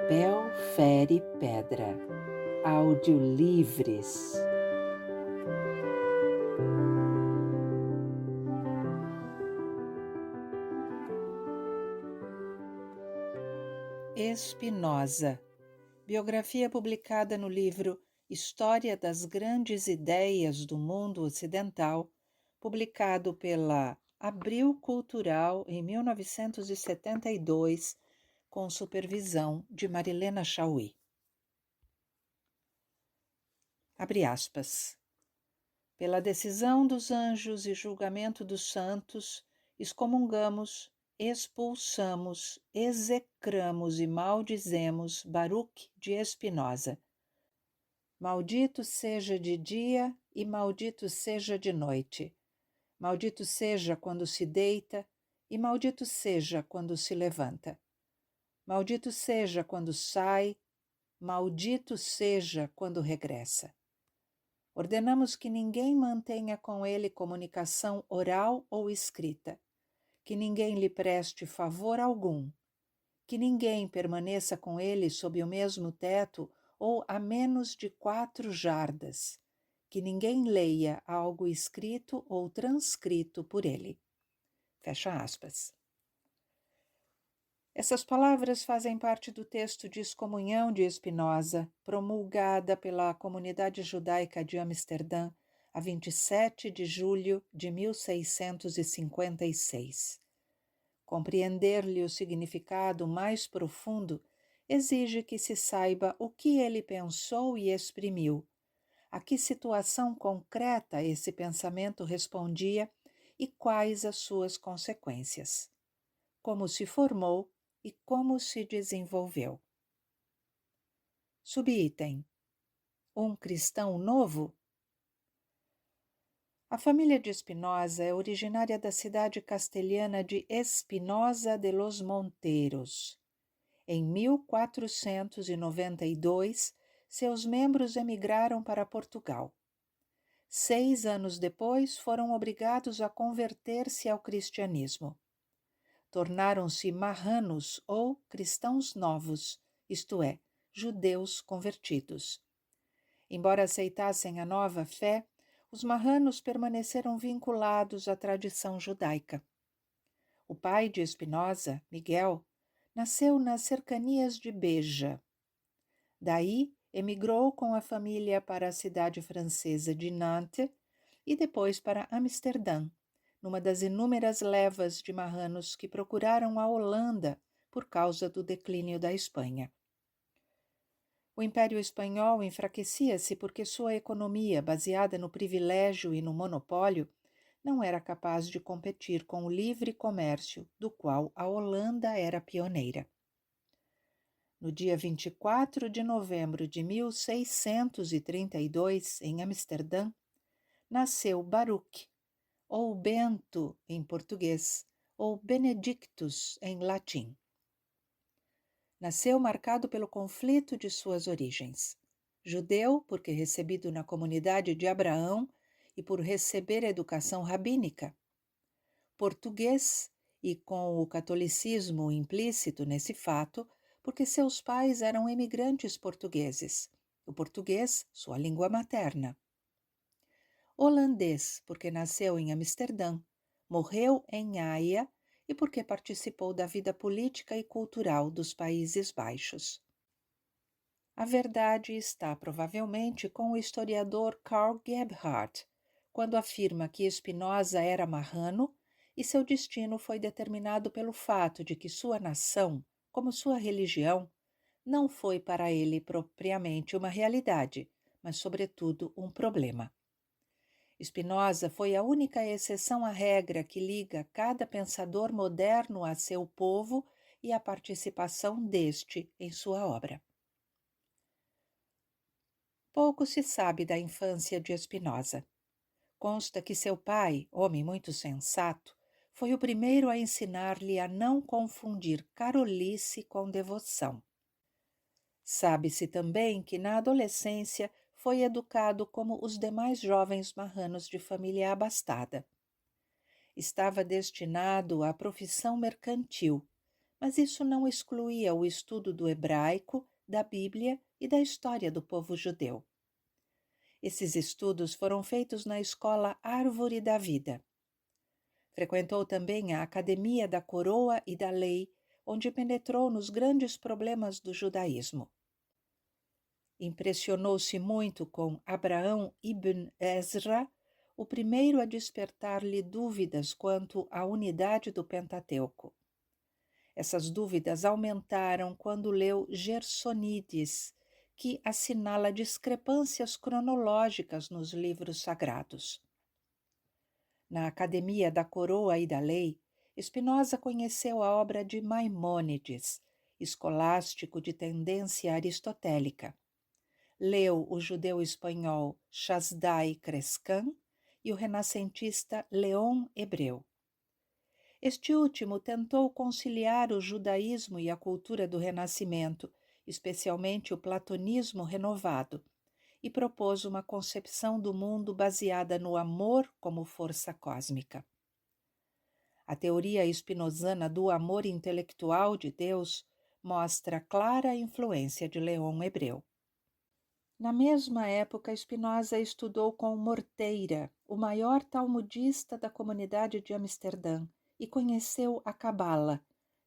Papel fere pedra. Audiolivres. Spinoza. Biografia publicada no livro História das Grandes Ideias do Mundo Ocidental, publicado pela Abril Cultural em 1972, com supervisão de Marilena Chauí. Abre aspas. Pela decisão dos anjos e julgamento dos santos, excomungamos, expulsamos, execramos e maldizemos Baruch de Spinoza. Maldito seja de dia e maldito seja de noite. Maldito seja quando se deita e maldito seja quando se levanta. Maldito seja quando sai, maldito seja quando regressa. Ordenamos que ninguém mantenha com ele comunicação oral ou escrita, que ninguém lhe preste favor algum, que ninguém permaneça com ele sob o mesmo teto ou a menos de 4 jardas, que ninguém leia algo escrito ou transcrito por ele. Fecha aspas. Essas palavras fazem parte do texto de excomunhão de Spinoza, promulgada pela comunidade judaica de Amsterdã a 27 de julho de 1656. Compreender-lhe o significado mais profundo exige que se saiba o que ele pensou e exprimiu, a que situação concreta esse pensamento respondia e quais as suas consequências, como se formou e como se desenvolveu. Subitem. Um cristão novo? A família de Spinoza é originária da cidade castelhana de Espinosa de los Monteiros. Em 1492, seus membros emigraram para Portugal. 6 anos depois, foram obrigados a converter-se ao cristianismo. Tornaram-se marranos ou cristãos novos, isto é, judeus convertidos. Embora aceitassem a nova fé, os marranos permaneceram vinculados à tradição judaica. O pai de Spinoza, Miguel, nasceu nas cercanias de Beja. Daí, emigrou com a família para a cidade francesa de Nantes e depois para Amsterdã, numa das inúmeras levas de marranos que procuraram a Holanda por causa do declínio da Espanha. O Império Espanhol enfraquecia-se porque sua economia, baseada no privilégio e no monopólio, não era capaz de competir com o livre comércio, do qual a Holanda era pioneira. No dia 24 de novembro de 1632, em Amsterdã, nasceu Baruch, ou Bento em português, ou Benedictus em latim. Nasceu marcado pelo conflito de suas origens. Judeu, porque recebido na comunidade de Abraão e por receber educação rabínica. Português, e com o catolicismo implícito nesse fato, porque seus pais eram imigrantes portugueses, o português, sua língua materna. Holandês, porque nasceu em Amsterdã, morreu em Haia e porque participou da vida política e cultural dos Países Baixos. A verdade está provavelmente com o historiador Karl Gebhardt, quando afirma que Spinoza era marrano e seu destino foi determinado pelo fato de que sua nação, como sua religião, não foi para ele propriamente uma realidade, mas sobretudo um problema. Spinoza foi a única exceção à regra que liga cada pensador moderno a seu povo e a participação deste em sua obra. Pouco se sabe da infância de Spinoza. Consta que seu pai, homem muito sensato, foi o primeiro a ensinar-lhe a não confundir carolice com devoção. Sabe-se também que na adolescência foi educado como os demais jovens marranos de família abastada. Estava destinado à profissão mercantil, mas isso não excluía o estudo do hebraico, da Bíblia e da história do povo judeu. Esses estudos foram feitos na escola Árvore da Vida. Frequentou também a Academia da Coroa e da Lei, onde penetrou nos grandes problemas do judaísmo. Impressionou-se muito com Abraão ibn Ezra, o primeiro a despertar-lhe dúvidas quanto à unidade do Pentateuco. Essas dúvidas aumentaram quando leu Gersonides, que assinala discrepâncias cronológicas nos livros sagrados. Na Academia da Coroa e da Lei, Spinoza conheceu a obra de Maimônides, escolástico de tendência aristotélica. Leu o judeu espanhol Chasdai Crescan e o renascentista Leon Hebreu. Este último tentou conciliar o judaísmo e a cultura do Renascimento, especialmente o platonismo renovado, e propôs uma concepção do mundo baseada no amor como força cósmica. A teoria spinozana do amor intelectual de Deus mostra clara influência de Leon Hebreu. Na mesma época, Spinoza estudou com Morteira, o maior talmudista da comunidade de Amsterdã, e conheceu a Cabala,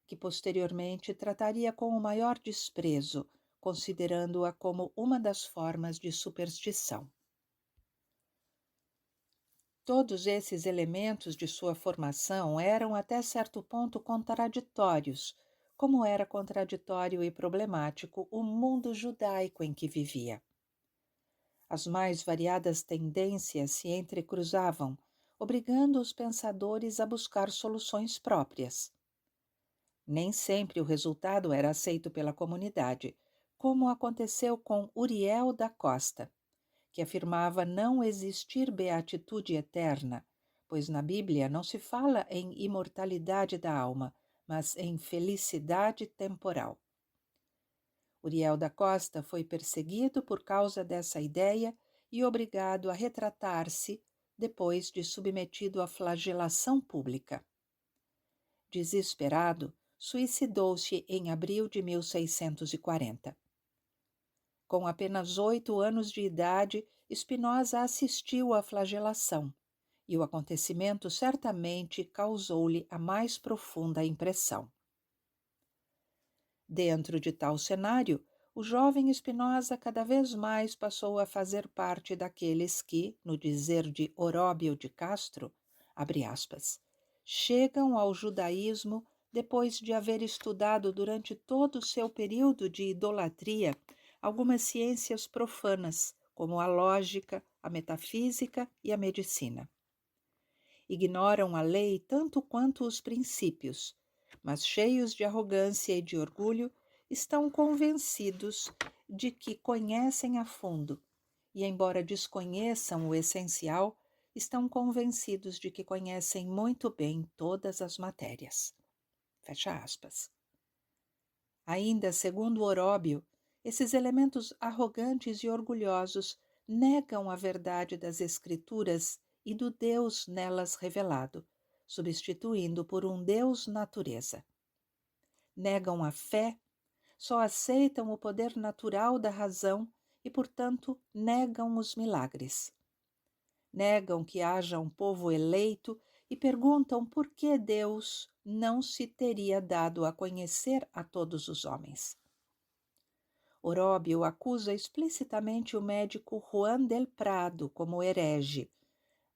que posteriormente trataria com o maior desprezo, considerando-a como uma das formas de superstição. Todos esses elementos de sua formação eram até certo ponto contraditórios, como era contraditório e problemático o mundo judaico em que vivia. As mais variadas tendências se entrecruzavam, obrigando os pensadores a buscar soluções próprias. Nem sempre o resultado era aceito pela comunidade, como aconteceu com Uriel da Costa, que afirmava não existir beatitude eterna, pois na Bíblia não se fala em imortalidade da alma, mas em felicidade temporal. Uriel da Costa foi perseguido por causa dessa ideia e obrigado a retratar-se depois de submetido à flagelação pública. Desesperado, suicidou-se em abril de 1640. Com apenas 8 anos de idade, Spinoza assistiu à flagelação, e o acontecimento certamente causou-lhe a mais profunda impressão. Dentro de tal cenário, o jovem Spinoza cada vez mais passou a fazer parte daqueles que, no dizer de Oróbio de Castro, abre aspas, chegam ao judaísmo depois de haver estudado durante todo o seu período de idolatria algumas ciências profanas, como a lógica, a metafísica e a medicina. Ignoram a lei tanto quanto os princípios, mas cheios de arrogância e de orgulho, estão convencidos de que conhecem a fundo e, embora desconheçam o essencial, estão convencidos de que conhecem muito bem todas as matérias. Fecha aspas. Ainda segundo Oróbio, esses elementos arrogantes e orgulhosos negam a verdade das Escrituras e do Deus nelas revelado, substituindo por um Deus natureza. Negam a fé, só aceitam o poder natural da razão e, portanto, negam os milagres. Negam que haja um povo eleito e perguntam por que Deus não se teria dado a conhecer a todos os homens. Oróbio acusa explicitamente o médico Juan del Prado como herege,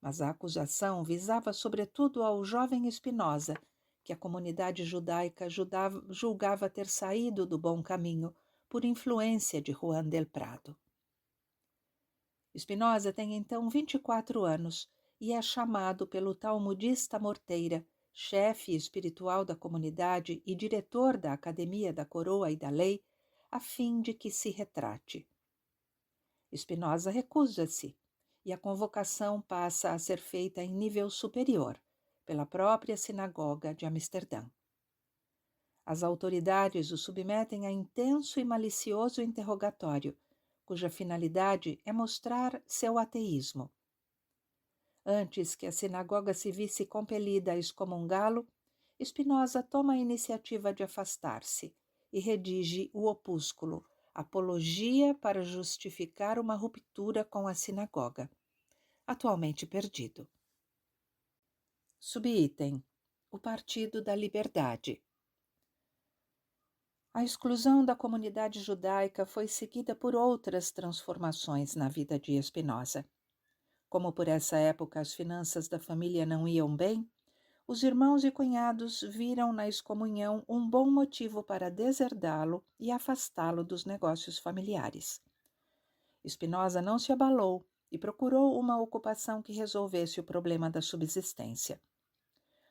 mas a acusação visava sobretudo ao jovem Spinoza, que a comunidade judaica julgava ter saído do bom caminho por influência de Juan del Prado. Spinoza tem então 24 anos e é chamado pelo talmudista Morteira, chefe espiritual da comunidade e diretor da Academia da Coroa e da Lei, a fim de que se retrate. Spinoza recusa-se e a convocação passa a ser feita em nível superior, pela própria sinagoga de Amsterdã. As autoridades o submetem a intenso e malicioso interrogatório, cuja finalidade é mostrar seu ateísmo. Antes que a sinagoga se visse compelida a excomungá-lo, Spinoza toma a iniciativa de afastar-se e redige o opúsculo Apologia para justificar uma ruptura com a sinagoga, atualmente perdido. Subitem: o Partido da Liberdade. A exclusão da comunidade judaica foi seguida por outras transformações na vida de Spinoza. Como por essa época as finanças da família não iam bem, os irmãos e cunhados viram na excomunhão um bom motivo para deserdá-lo e afastá-lo dos negócios familiares. Spinoza não se abalou e procurou uma ocupação que resolvesse o problema da subsistência.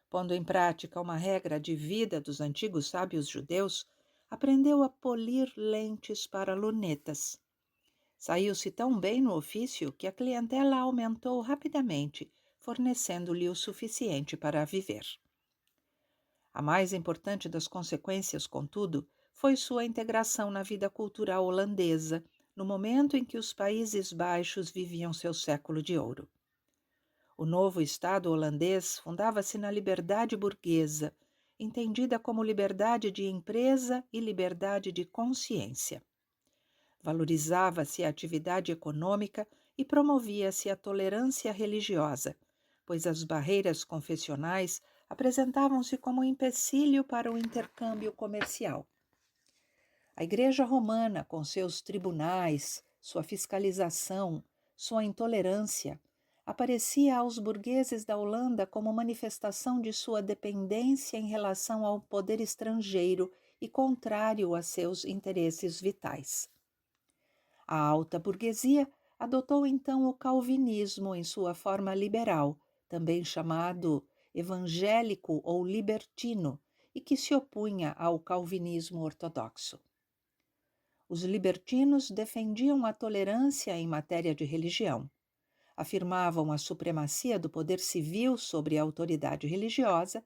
Pondo em prática uma regra de vida dos antigos sábios judeus, aprendeu a polir lentes para lunetas. Saiu-se tão bem no ofício que a clientela aumentou rapidamente, fornecendo-lhe o suficiente para viver. A mais importante das consequências, contudo, foi sua integração na vida cultural holandesa, no momento em que os Países Baixos viviam seu século de ouro. O novo Estado holandês fundava-se na liberdade burguesa, entendida como liberdade de empresa e liberdade de consciência. Valorizava-se a atividade econômica e promovia-se a tolerância religiosa, pois as barreiras confessionais apresentavam-se como empecilho para o intercâmbio comercial. A Igreja Romana, com seus tribunais, sua fiscalização, sua intolerância, aparecia aos burgueses da Holanda como manifestação de sua dependência em relação ao poder estrangeiro e contrário a seus interesses vitais. A alta burguesia adotou então o calvinismo em sua forma liberal, também chamado evangélico ou libertino, e que se opunha ao calvinismo ortodoxo. Os libertinos defendiam a tolerância em matéria de religião. Afirmavam a supremacia do poder civil sobre a autoridade religiosa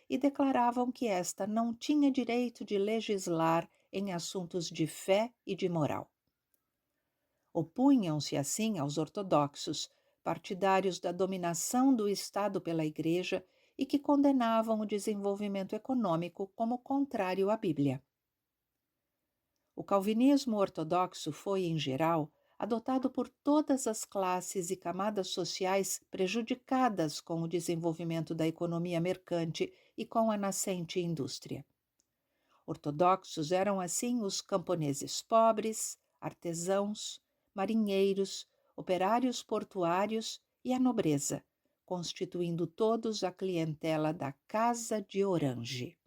e declaravam que esta não tinha direito de legislar em assuntos de fé e de moral. Opunham-se, assim, aos ortodoxos, partidários da dominação do Estado pela Igreja e que condenavam o desenvolvimento econômico como contrário à Bíblia. O calvinismo ortodoxo foi, em geral, adotado por todas as classes e camadas sociais prejudicadas com o desenvolvimento da economia mercante e com a nascente indústria. Ortodoxos eram, assim, os camponeses pobres, artesãos, marinheiros, operários portuários e a nobreza, constituindo todos a clientela da Casa de Orange.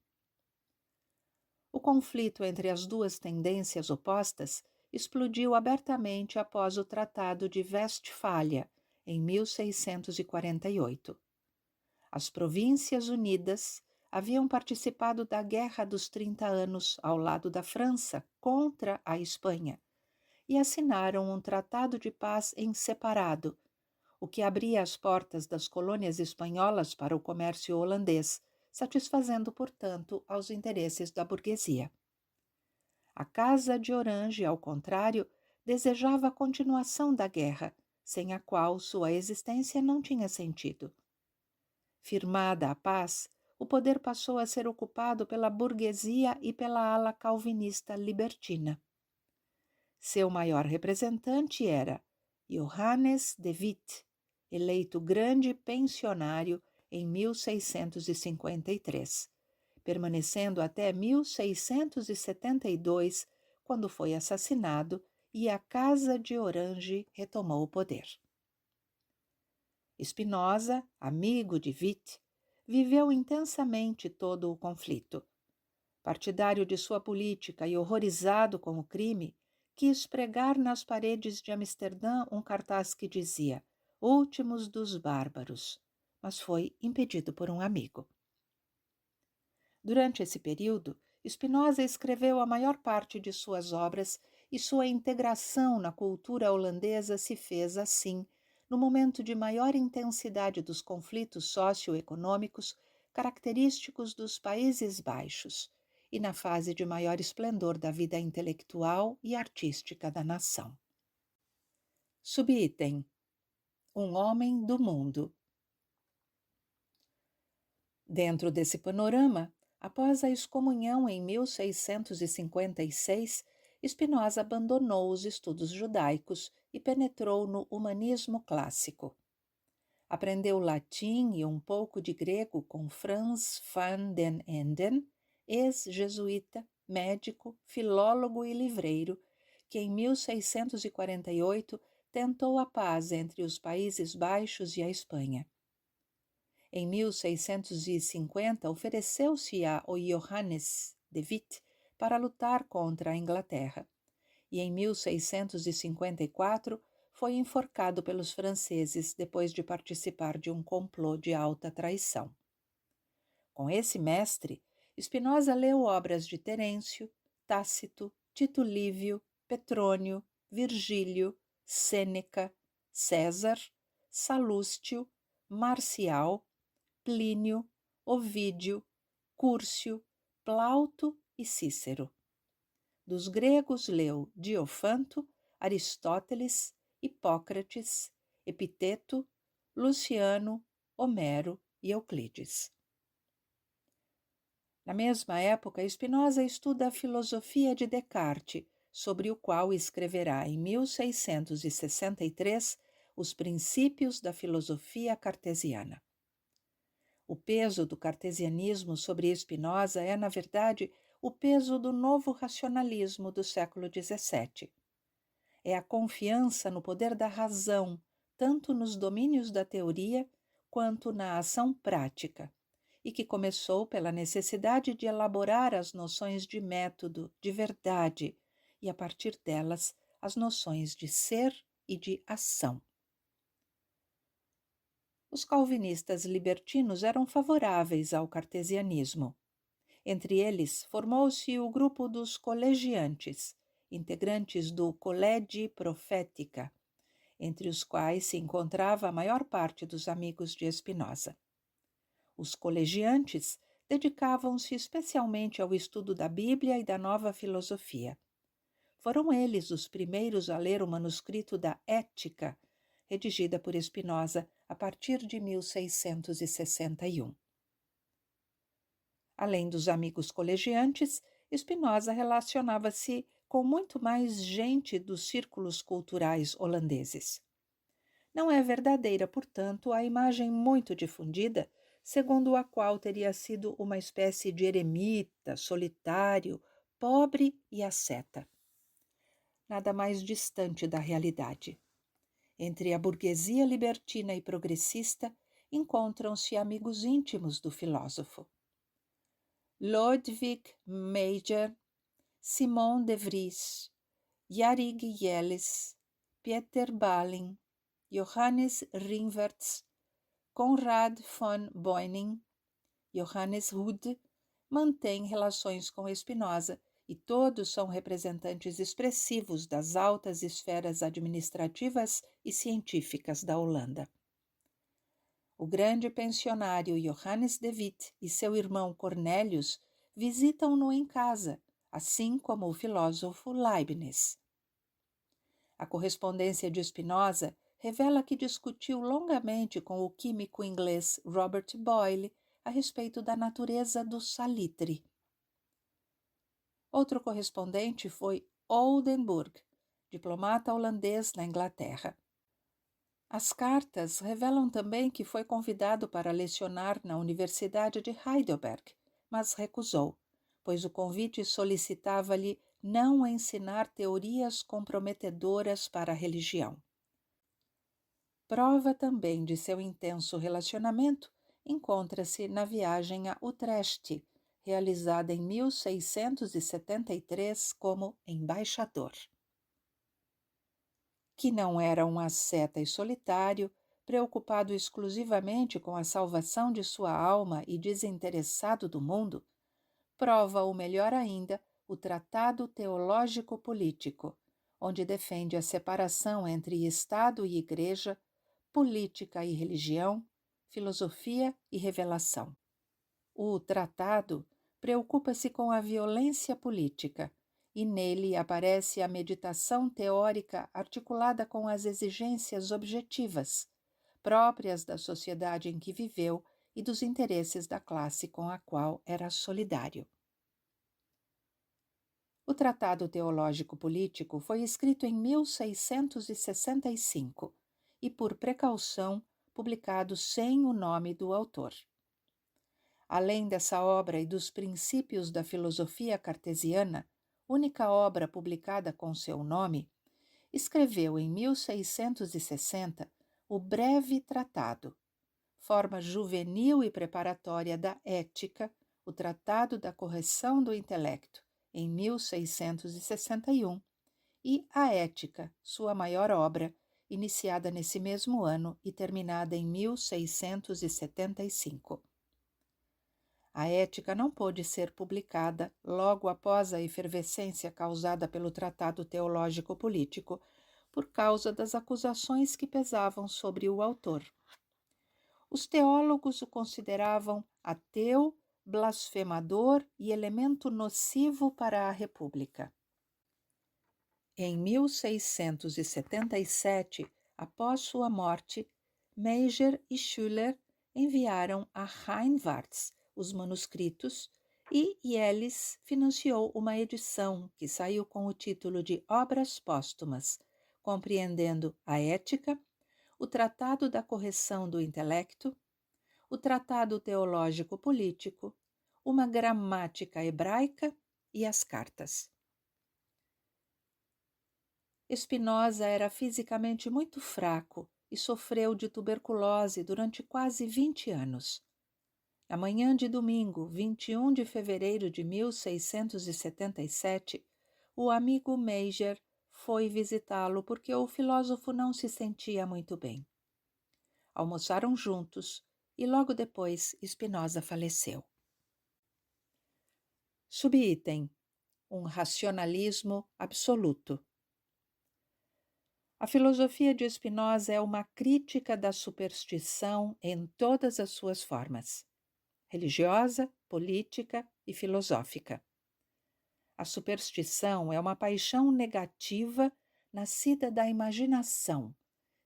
O conflito entre as duas tendências opostas explodiu abertamente após o Tratado de Westfália, em 1648. As Províncias Unidas haviam participado da Guerra dos 30 Anos ao lado da França contra a Espanha e assinaram um tratado de paz em separado, o que abria as portas das colônias espanholas para o comércio holandês, satisfazendo, portanto, aos interesses da burguesia. A Casa de Orange, ao contrário, desejava a continuação da guerra, sem a qual sua existência não tinha sentido. Firmada a paz, o poder passou a ser ocupado pela burguesia e pela ala calvinista libertina. Seu maior representante era Johannes de Witt, eleito grande pensionário em 1653, permanecendo até 1672, quando foi assassinado e a Casa de Orange retomou o poder. Spinoza, amigo de Witt, viveu intensamente todo o conflito. Partidário de sua política e horrorizado com o crime, quis pregar nas paredes de Amsterdã um cartaz que dizia "Últimos dos bárbaros", mas foi impedido por um amigo. Durante esse período, Spinoza escreveu a maior parte de suas obras e sua integração na cultura holandesa se fez, assim, no momento de maior intensidade dos conflitos socioeconômicos característicos dos Países Baixos e na fase de maior esplendor da vida intelectual e artística da nação. Subitem: um homem do mundo. Dentro desse panorama, após a excomunhão em 1656, Spinoza abandonou os estudos judaicos e penetrou no humanismo clássico. Aprendeu latim e um pouco de grego com Franz van den Enden, ex-jesuíta, médico, filólogo e livreiro, que em 1648 tentou a paz entre os Países Baixos e a Espanha. Em 1650, ofereceu-se a Johannes de Witt para lutar contra a Inglaterra, e em 1654 foi enforcado pelos franceses depois de participar de um complô de alta traição. Com esse mestre, Spinoza leu obras de Terêncio, Tácito, Tito Livio, Petrônio, Virgílio, Sêneca, César, Salústio, Marcial, Plínio, Ovídio, Cúrcio, Plauto e Cícero. Dos gregos leu Diofanto, Aristóteles, Hipócrates, Epiteto, Luciano, Homero e Euclides. Na mesma época, Spinoza estuda a filosofia de Descartes, sobre o qual escreverá em 1663 os Princípios da Filosofia Cartesiana. O peso do cartesianismo sobre Spinoza é, na verdade, o peso do novo racionalismo do século XVII. É a confiança no poder da razão, tanto nos domínios da teoria quanto na ação prática, e que começou pela necessidade de elaborar as noções de método, de verdade, e a partir delas, as noções de ser e de ação. Os calvinistas libertinos eram favoráveis ao cartesianismo. Entre eles, formou-se o grupo dos colegiantes, integrantes do Colegi Profética, entre os quais se encontrava a maior parte dos amigos de Spinoza. Os colegiantes dedicavam-se especialmente ao estudo da Bíblia e da nova filosofia. Foram eles os primeiros a ler o manuscrito da Ética, redigida por Spinoza a partir de 1661. Além dos amigos colegiantes, Spinoza relacionava-se com muito mais gente dos círculos culturais holandeses. Não é verdadeira, portanto, a imagem muito difundida, segundo a qual teria sido uma espécie de eremita, solitário, pobre e asceta. Nada mais distante da realidade. Entre a burguesia libertina e progressista encontram-se amigos íntimos do filósofo. Ludwig Major, Simon de Vries, Jarig Jelles, Pieter Balin, Johannes Ringertz, Konrad von Beuning, Johannes Hude mantêm relações com Spinoza e todos são representantes expressivos das altas esferas administrativas e científicas da Holanda. O grande pensionário Johannes de Witt e seu irmão Cornelius visitam-no em casa, assim como o filósofo Leibniz. A correspondência de Spinoza revela que discutiu longamente com o químico inglês Robert Boyle a respeito da natureza do salitre. Outro correspondente foi Oldenburg, diplomata holandês na Inglaterra. As cartas revelam também que foi convidado para lecionar na Universidade de Heidelberg, mas recusou, pois o convite solicitava-lhe não ensinar teorias comprometedoras para a religião. Prova também de seu intenso relacionamento encontra-se na viagem a Utrecht, realizada em 1673 como embaixador. Que não era um asceta e solitário, preocupado exclusivamente com a salvação de sua alma e desinteressado do mundo, prova o melhor ainda o Tratado Teológico Político, onde defende a separação entre Estado e Igreja, política e religião, filosofia e revelação. O tratado preocupa-se com a violência política, e nele aparece a meditação teórica articulada com as exigências objetivas, próprias da sociedade em que viveu e dos interesses da classe com a qual era solidário. O Tratado Teológico Político foi escrito em 1665 e, por precaução, publicado sem o nome do autor. Além dessa obra e dos princípios da filosofia cartesiana, única obra publicada com seu nome, escreveu em 1660 o Breve Tratado, forma juvenil e preparatória da Ética, o Tratado da Correção do Intelecto, em 1661, e a Ética, sua maior obra, iniciada nesse mesmo ano e terminada em 1675. A Ética não pôde ser publicada logo após a efervescência causada pelo Tratado Teológico Político, por causa das acusações que pesavam sobre o autor. Os teólogos o consideravam ateu, blasfemador e elemento nocivo para a República. Em 1677, após sua morte, Meijer e Schüller enviaram a Heinwarts os manuscritos e Yelles financiou uma edição que saiu com o título de Obras Póstumas, compreendendo a Ética, o Tratado da Correção do Intelecto, o Tratado Teológico Político, uma gramática hebraica e as cartas. Spinoza era fisicamente muito fraco e sofreu de tuberculose durante quase 20 anos. Na manhã de domingo, 21 de fevereiro de 1677, o amigo Meijer foi visitá-lo porque o filósofo não se sentia muito bem. Almoçaram juntos e logo depois Spinoza faleceu. Subitem: um racionalismo absoluto. A filosofia de Spinoza é uma crítica da superstição em todas as suas formas: religiosa, política e filosófica. A superstição é uma paixão negativa nascida da imaginação,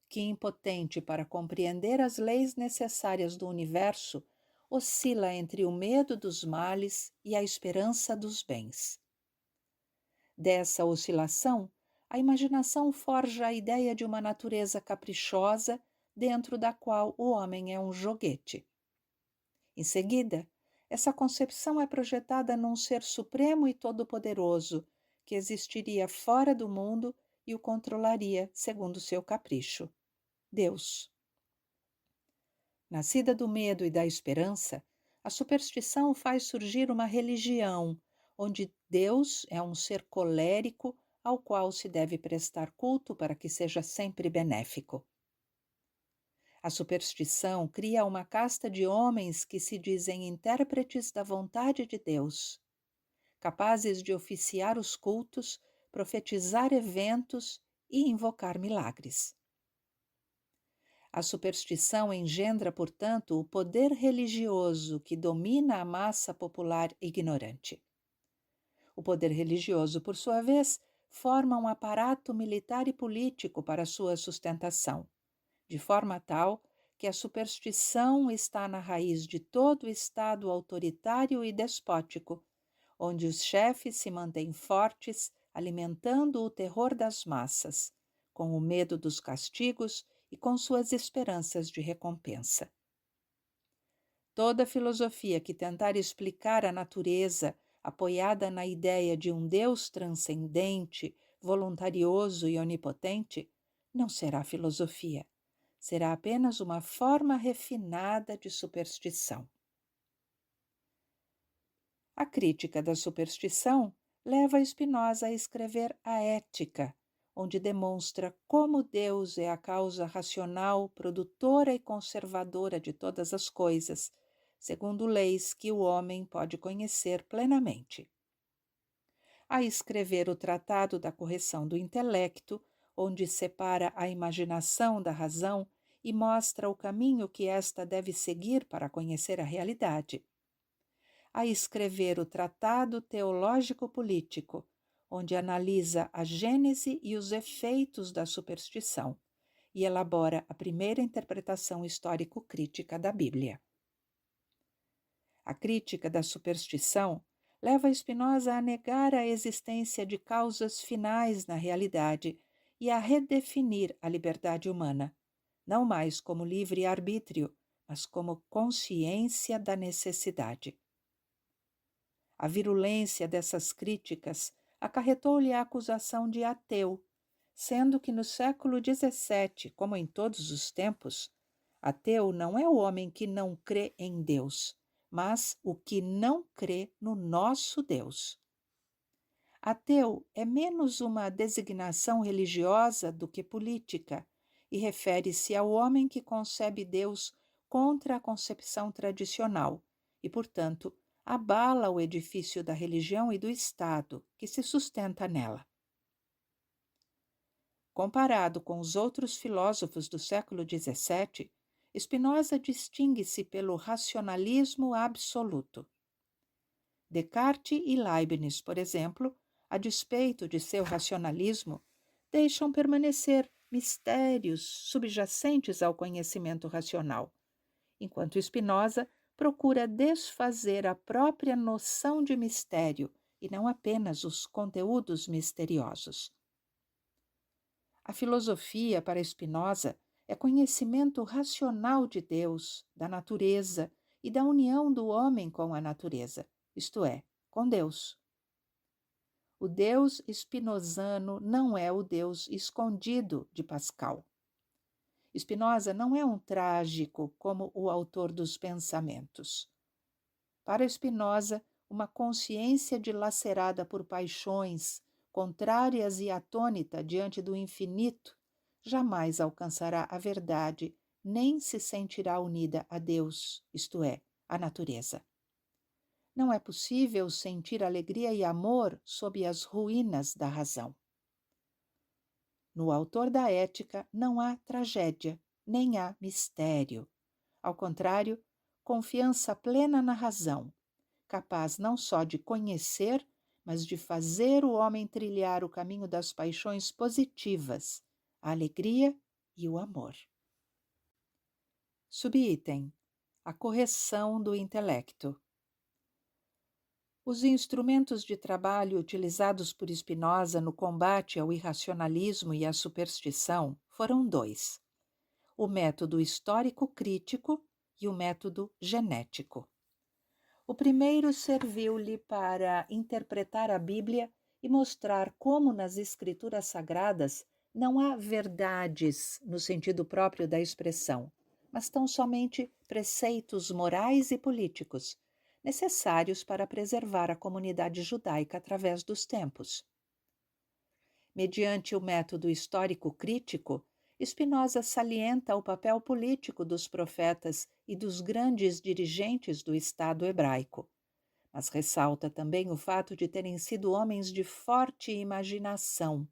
que, impotente para compreender as leis necessárias do universo, oscila entre o medo dos males e a esperança dos bens. Dessa oscilação, a imaginação forja a ideia de uma natureza caprichosa dentro da qual o homem é um joguete. Em seguida, essa concepção é projetada num ser supremo e todo-poderoso, que existiria fora do mundo e o controlaria segundo seu capricho: Deus. Nascida do medo e da esperança, a superstição faz surgir uma religião, onde Deus é um ser colérico ao qual se deve prestar culto para que seja sempre benéfico. A superstição cria uma casta de homens que se dizem intérpretes da vontade de Deus, capazes de oficiar os cultos, profetizar eventos e invocar milagres. A superstição engendra, portanto, o poder religioso que domina a massa popular ignorante. O poder religioso, por sua vez, forma um aparato militar e político para sua sustentação, de forma tal que a superstição está na raiz de todo Estado autoritário e despótico, onde os chefes se mantêm fortes, alimentando o terror das massas, com o medo dos castigos e com suas esperanças de recompensa. Toda filosofia que tentar explicar a natureza, apoiada na ideia de um Deus transcendente, voluntarioso e onipotente, não será filosofia. Será apenas uma forma refinada de superstição. A crítica da superstição leva Spinoza a escrever a Ética, onde demonstra como Deus é a causa racional, produtora e conservadora de todas as coisas, segundo leis que o homem pode conhecer plenamente. A escrever o Tratado da Correção do Intelecto, onde separa a imaginação da razão e mostra o caminho que esta deve seguir para conhecer a realidade. A escrever o Tratado Teológico Político, onde analisa a gênese e os efeitos da superstição e elabora a primeira interpretação histórico-crítica da Bíblia. A crítica da superstição leva Spinoza a negar a existência de causas finais na realidade e a redefinir a liberdade humana, não mais como livre-arbítrio, mas como consciência da necessidade. A virulência dessas críticas acarretou-lhe a acusação de ateu, sendo que no século XVII, como em todos os tempos, ateu não é o homem que não crê em Deus, mas o que não crê no nosso Deus. Ateu é menos uma designação religiosa do que política e refere-se ao homem que concebe Deus contra a concepção tradicional e, portanto, abala o edifício da religião e do Estado que se sustenta nela. Comparado com os outros filósofos do século XVII, Spinoza distingue-se pelo racionalismo absoluto. Descartes e Leibniz, por exemplo, a despeito de seu racionalismo, deixam permanecer mistérios subjacentes ao conhecimento racional, enquanto Spinoza procura desfazer a própria noção de mistério e não apenas os conteúdos misteriosos. A filosofia, para Spinoza, é conhecimento racional de Deus, da natureza e da união do homem com a natureza, isto é, com Deus. O Deus spinozano não é o Deus escondido de Pascal. Spinoza não é um trágico como o autor dos pensamentos. Para Spinoza, uma consciência dilacerada por paixões, contrárias e atônita diante do infinito, jamais alcançará a verdade, nem se sentirá unida a Deus, isto é, à natureza. Não é possível sentir alegria e amor sob as ruínas da razão. No autor da Ética não há tragédia, nem há mistério. Ao contrário, confiança plena na razão, capaz não só de conhecer, mas de fazer o homem trilhar o caminho das paixões positivas, a alegria e o amor. Subitem: a correção do intelecto. Os instrumentos de trabalho utilizados por Spinoza no combate ao irracionalismo e à superstição foram dois: o método histórico-crítico e o método genético. O primeiro serviu-lhe para interpretar a Bíblia e mostrar como nas Escrituras Sagradas não há verdades no sentido próprio da expressão, mas tão somente preceitos morais e políticos, necessários para preservar a comunidade judaica através dos tempos. Mediante o método histórico-crítico, Spinoza salienta o papel político dos profetas e dos grandes dirigentes do Estado hebraico, mas ressalta também o fato de terem sido homens de forte imaginação,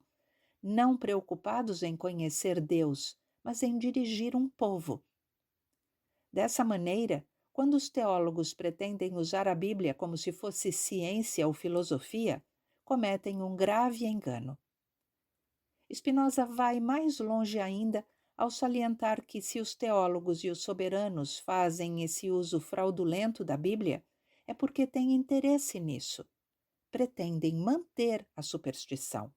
não preocupados em conhecer Deus, mas em dirigir um povo. Dessa maneira, quando os teólogos pretendem usar a Bíblia como se fosse ciência ou filosofia, cometem um grave engano. Spinoza vai mais longe ainda ao salientar que, se os teólogos e os soberanos fazem esse uso fraudulento da Bíblia, é porque têm interesse nisso. Pretendem manter a superstição.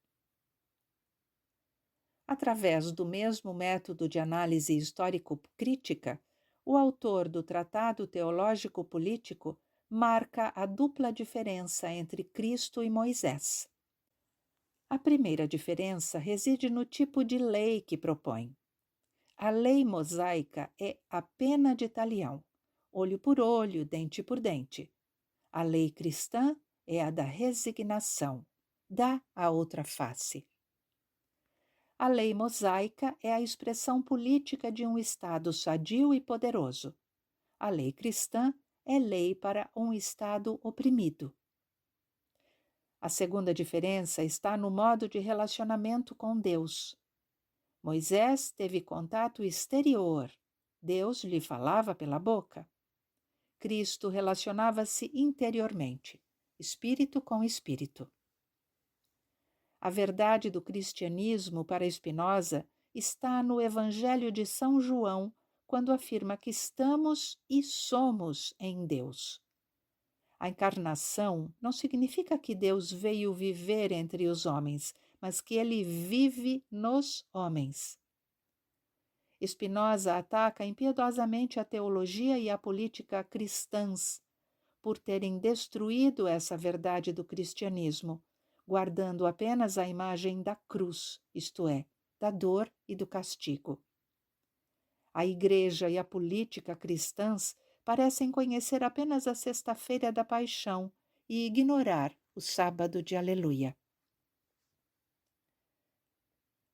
Através do mesmo método de análise histórico-crítica, o autor do Tratado Teológico-Político marca a dupla diferença entre Cristo e Moisés. A primeira diferença reside no tipo de lei que propõe. A lei mosaica é a pena de talião, olho por olho, dente por dente. A lei cristã é a da resignação, dá a outra face. A lei mosaica é a expressão política de um Estado sadio e poderoso. A lei cristã é lei para um Estado oprimido. A segunda diferença está no modo de relacionamento com Deus. Moisés teve contato exterior, Deus lhe falava pela boca. Cristo relacionava-se interiormente, espírito com espírito. A verdade do cristianismo para Spinoza está no Evangelho de São João, quando afirma que estamos e somos em Deus. A encarnação não significa que Deus veio viver entre os homens, mas que ele vive nos homens. Spinoza ataca impiedosamente a teologia e a política cristãs por terem destruído essa verdade do cristianismo, guardando apenas a imagem da cruz, isto é, da dor e do castigo. A Igreja e a política cristãs parecem conhecer apenas a Sexta-feira da Paixão e ignorar o Sábado de Aleluia.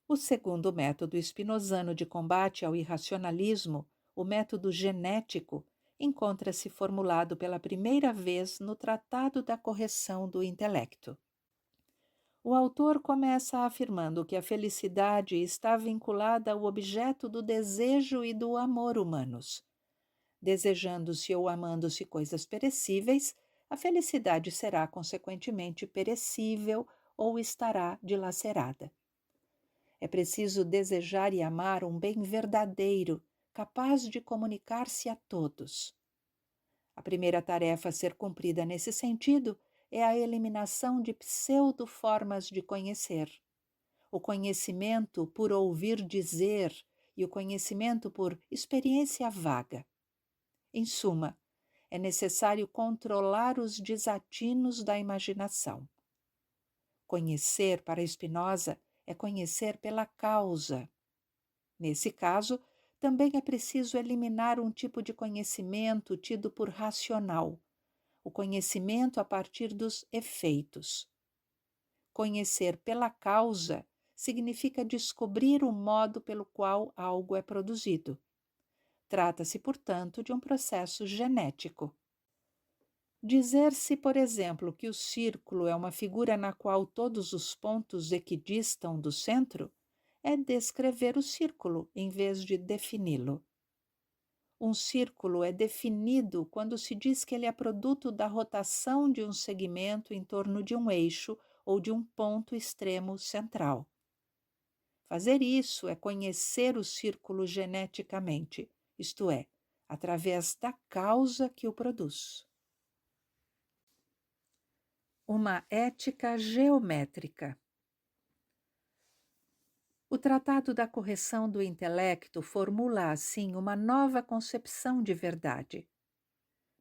O segundo método spinozano de combate ao irracionalismo, o método genético, encontra-se formulado pela primeira vez no Tratado da Correção do Intelecto. O autor começa afirmando que a felicidade está vinculada ao objeto do desejo e do amor humanos. Desejando-se ou amando-se coisas perecíveis, a felicidade será consequentemente perecível ou estará dilacerada. É preciso desejar e amar um bem verdadeiro, capaz de comunicar-se a todos. A primeira tarefa a ser cumprida nesse sentido é a eliminação de pseudo-formas de conhecer. O conhecimento por ouvir dizer e o conhecimento por experiência vaga. Em suma, é necessário controlar os desatinos da imaginação. Conhecer, para Spinoza, é conhecer pela causa. Nesse caso, também é preciso eliminar um tipo de conhecimento tido por racional, o conhecimento a partir dos efeitos. Conhecer pela causa significa descobrir o modo pelo qual algo é produzido. Trata-se, portanto, de um processo genético. Dizer-se, por exemplo, que o círculo é uma figura na qual todos os pontos equidistam do centro é descrever o círculo em vez de defini-lo. Um círculo é definido quando se diz que ele é produto da rotação de um segmento em torno de um eixo ou de um ponto extremo central. Fazer isso é conhecer o círculo geneticamente, isto é, através da causa que o produz. Uma ética geométrica. O Tratado da Correção do Intelecto formula, assim, uma nova concepção de verdade.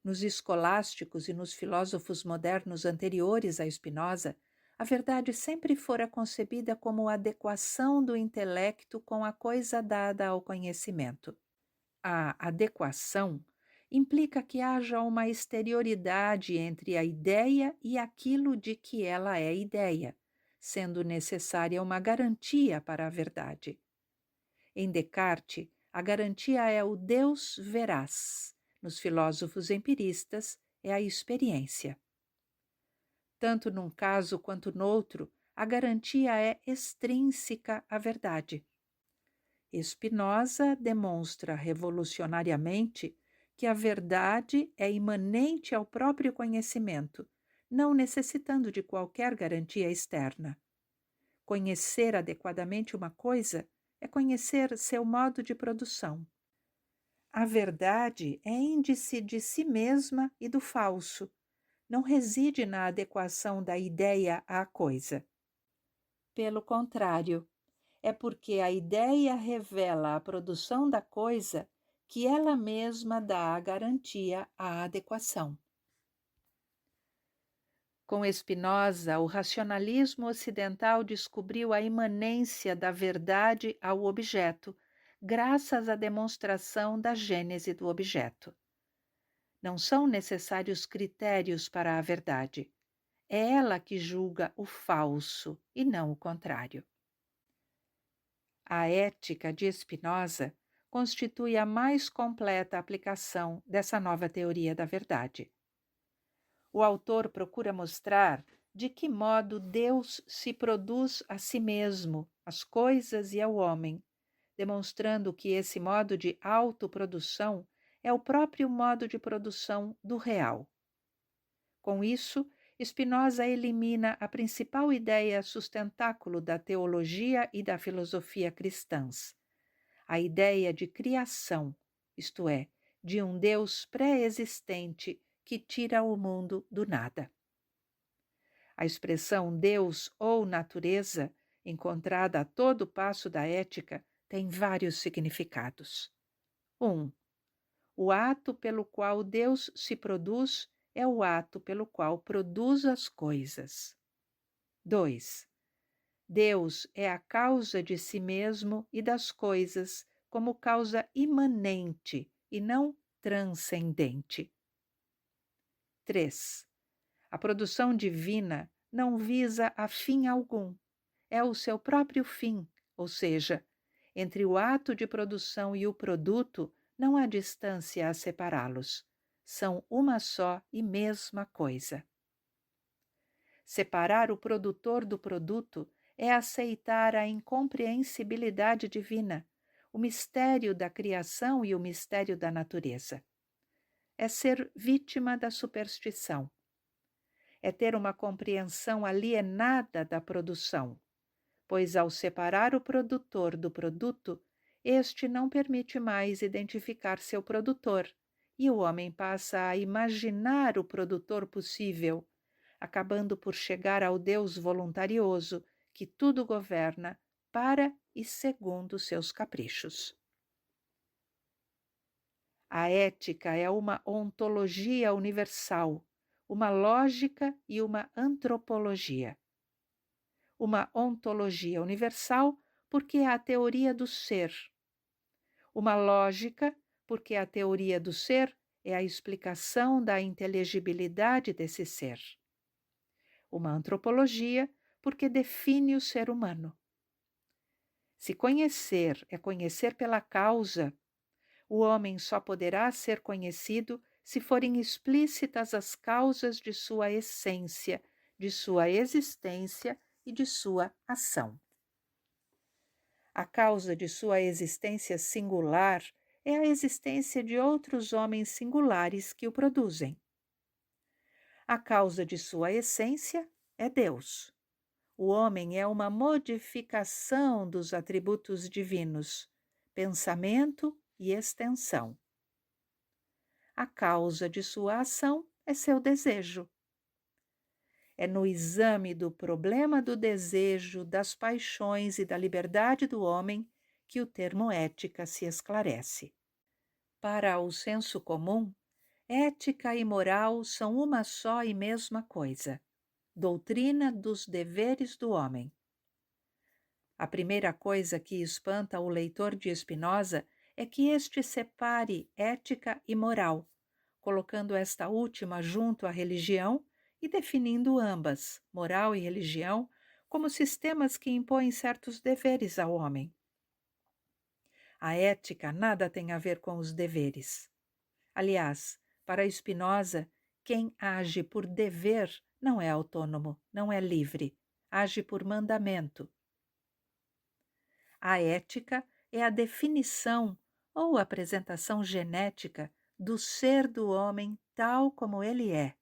Nos escolásticos e nos filósofos modernos anteriores a Spinoza, a verdade sempre fora concebida como adequação do intelecto com a coisa dada ao conhecimento. A adequação implica que haja uma exterioridade entre a ideia e aquilo de que ela é ideia, sendo necessária uma garantia para a verdade. Em Descartes, a garantia é o Deus veraz. Nos filósofos empiristas, é a experiência. Tanto num caso quanto noutro, a garantia é extrínseca à verdade. Spinoza demonstra revolucionariamente que a verdade é imanente ao próprio conhecimento, não necessitando de qualquer garantia externa. Conhecer adequadamente uma coisa é conhecer seu modo de produção. A verdade é índice de si mesma e do falso, não reside na adequação da ideia à coisa. Pelo contrário, é porque a ideia revela a produção da coisa que ela mesma dá a garantia à adequação. Com Spinoza, o racionalismo ocidental descobriu a imanência da verdade ao objeto, graças à demonstração da gênese do objeto. Não são necessários critérios para a verdade. É ela que julga o falso e não o contrário. A ética de Spinoza constitui a mais completa aplicação dessa nova teoria da verdade. O autor procura mostrar de que modo Deus se produz a si mesmo, às coisas e ao homem, demonstrando que esse modo de autoprodução é o próprio modo de produção do real. Com isso, Spinoza elimina a principal ideia sustentáculo da teologia e da filosofia cristãs, a ideia de criação, isto é, de um Deus pré-existente que tira o mundo do nada. A expressão Deus ou natureza, encontrada a todo passo da ética, tem vários significados. 1. O ato pelo qual Deus se produz é o ato pelo qual produz as coisas. 2. Deus é a causa de si mesmo e das coisas como causa imanente e não transcendente. 3. A produção divina não visa a fim algum, é o seu próprio fim, ou seja, entre o ato de produção e o produto não há distância a separá-los. São uma só e mesma coisa. Separar o produtor do produto é aceitar a incompreensibilidade divina, o mistério da criação e o mistério da natureza. É ser vítima da superstição. É ter uma compreensão alienada da produção, pois ao separar o produtor do produto, este não permite mais identificar seu produtor, e o homem passa a imaginar o produtor possível, acabando por chegar ao Deus voluntarioso que tudo governa para e segundo seus caprichos. A ética é uma ontologia universal, uma lógica e uma antropologia. Uma ontologia universal porque é a teoria do ser. Uma lógica porque a teoria do ser é a explicação da inteligibilidade desse ser. Uma antropologia porque define o ser humano. Se conhecer é conhecer pela causa, o homem só poderá ser conhecido se forem explícitas as causas de sua essência, de sua existência e de sua ação. A causa de sua existência singular é a existência de outros homens singulares que o produzem. A causa de sua essência é Deus. O homem é uma modificação dos atributos divinos, pensamento e extensão. A causa de sua ação é seu desejo. É no exame do problema do desejo, das paixões e da liberdade do homem que o termo ética se esclarece. Para o senso comum, ética e moral são uma só e mesma coisa, doutrina dos deveres do homem. A primeira coisa que espanta o leitor de Spinoza é que este separe ética e moral, colocando esta última junto à religião e definindo ambas, moral e religião, como sistemas que impõem certos deveres ao homem. A ética nada tem a ver com os deveres. Aliás, para Spinoza, quem age por dever não é autônomo, não é livre, age por mandamento. A ética é a definição ou apresentação genética do ser do homem tal como ele é,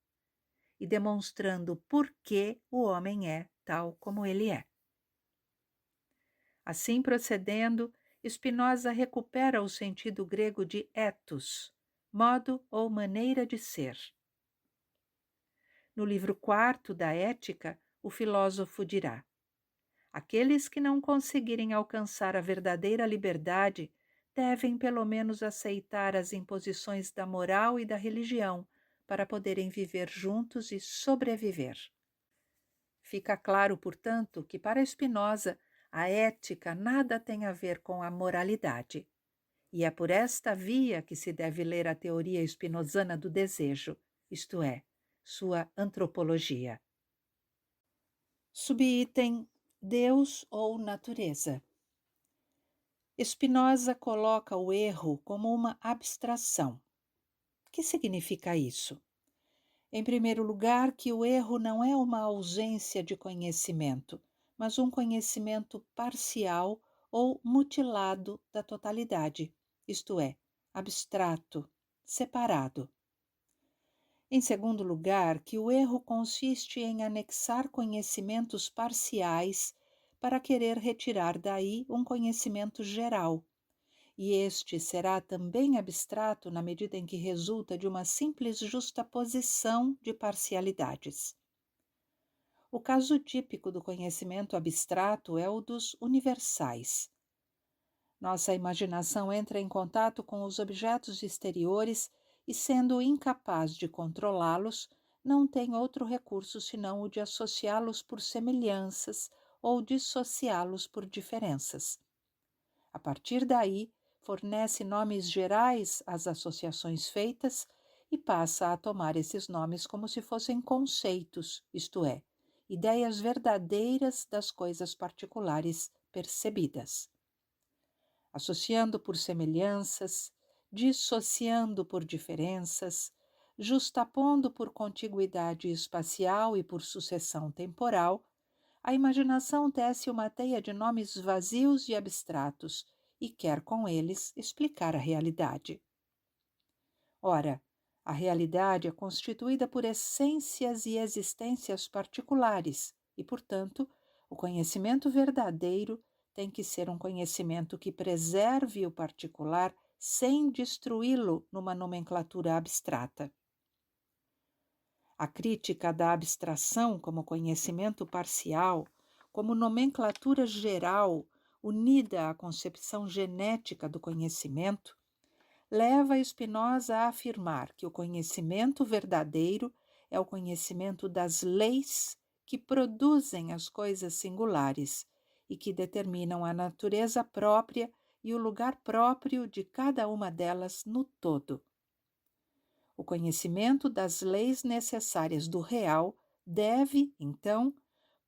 e demonstrando por que o homem é tal como ele é. Assim procedendo, Spinoza recupera o sentido grego de ethos, modo ou maneira de ser. No livro 4 da Ética, o filósofo dirá: aqueles que não conseguirem alcançar a verdadeira liberdade devem pelo menos aceitar as imposições da moral e da religião para poderem viver juntos e sobreviver. Fica claro, portanto, que para Spinoza a ética nada tem a ver com a moralidade. E é por esta via que se deve ler a teoria spinozana do desejo, isto é, sua antropologia. Subitem Deus ou natureza. Spinoza coloca o erro como uma abstração. O que significa isso? Em primeiro lugar, que o erro não é uma ausência de conhecimento, mas um conhecimento parcial ou mutilado da totalidade, isto é, abstrato, separado. Em segundo lugar, que o erro consiste em anexar conhecimentos parciais para querer retirar daí um conhecimento geral, e este será também abstrato na medida em que resulta de uma simples justaposição de parcialidades. O caso típico do conhecimento abstrato é o dos universais. Nossa imaginação entra em contato com os objetos exteriores e, sendo incapaz de controlá-los, não tem outro recurso senão o de associá-los por semelhanças ou dissociá-los por diferenças. A partir daí, fornece nomes gerais às associações feitas e passa a tomar esses nomes como se fossem conceitos, isto é, ideias verdadeiras das coisas particulares percebidas. Associando por semelhanças, dissociando por diferenças, justapondo por contiguidade espacial e por sucessão temporal, a imaginação tece uma teia de nomes vazios e abstratos e quer com eles explicar a realidade. Ora, a realidade é constituída por essências e existências particulares e, portanto, o conhecimento verdadeiro tem que ser um conhecimento que preserve o particular sem destruí-lo numa nomenclatura abstrata. A crítica da abstração como conhecimento parcial, como nomenclatura geral unida à concepção genética do conhecimento, leva Spinoza a afirmar que o conhecimento verdadeiro é o conhecimento das leis que produzem as coisas singulares e que determinam a natureza própria e o lugar próprio de cada uma delas no todo. O conhecimento das leis necessárias do real deve, então,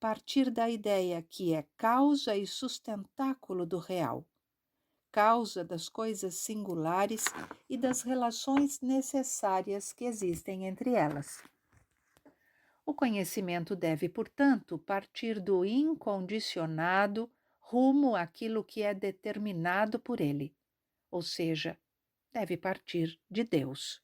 partir da ideia que é causa e sustentáculo do real, causa das coisas singulares e das relações necessárias que existem entre elas. O conhecimento deve, portanto, partir do incondicionado rumo àquilo que é determinado por ele, ou seja, deve partir de Deus.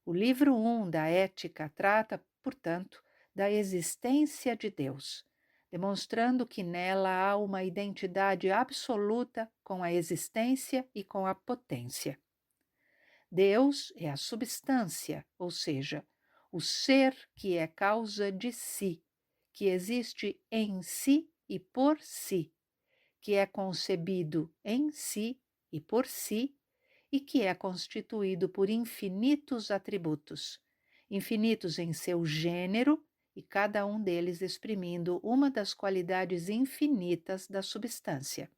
O livro 1 da Ética trata, portanto, da existência de Deus, demonstrando que nela há uma identidade absoluta com a existência e com a potência. Deus é a substância, ou seja, o ser que é causa de si, que existe em si e por si, que é concebido em si e por si, e que é constituído por infinitos atributos, infinitos em seu gênero e cada um deles exprimindo uma das qualidades infinitas da substância.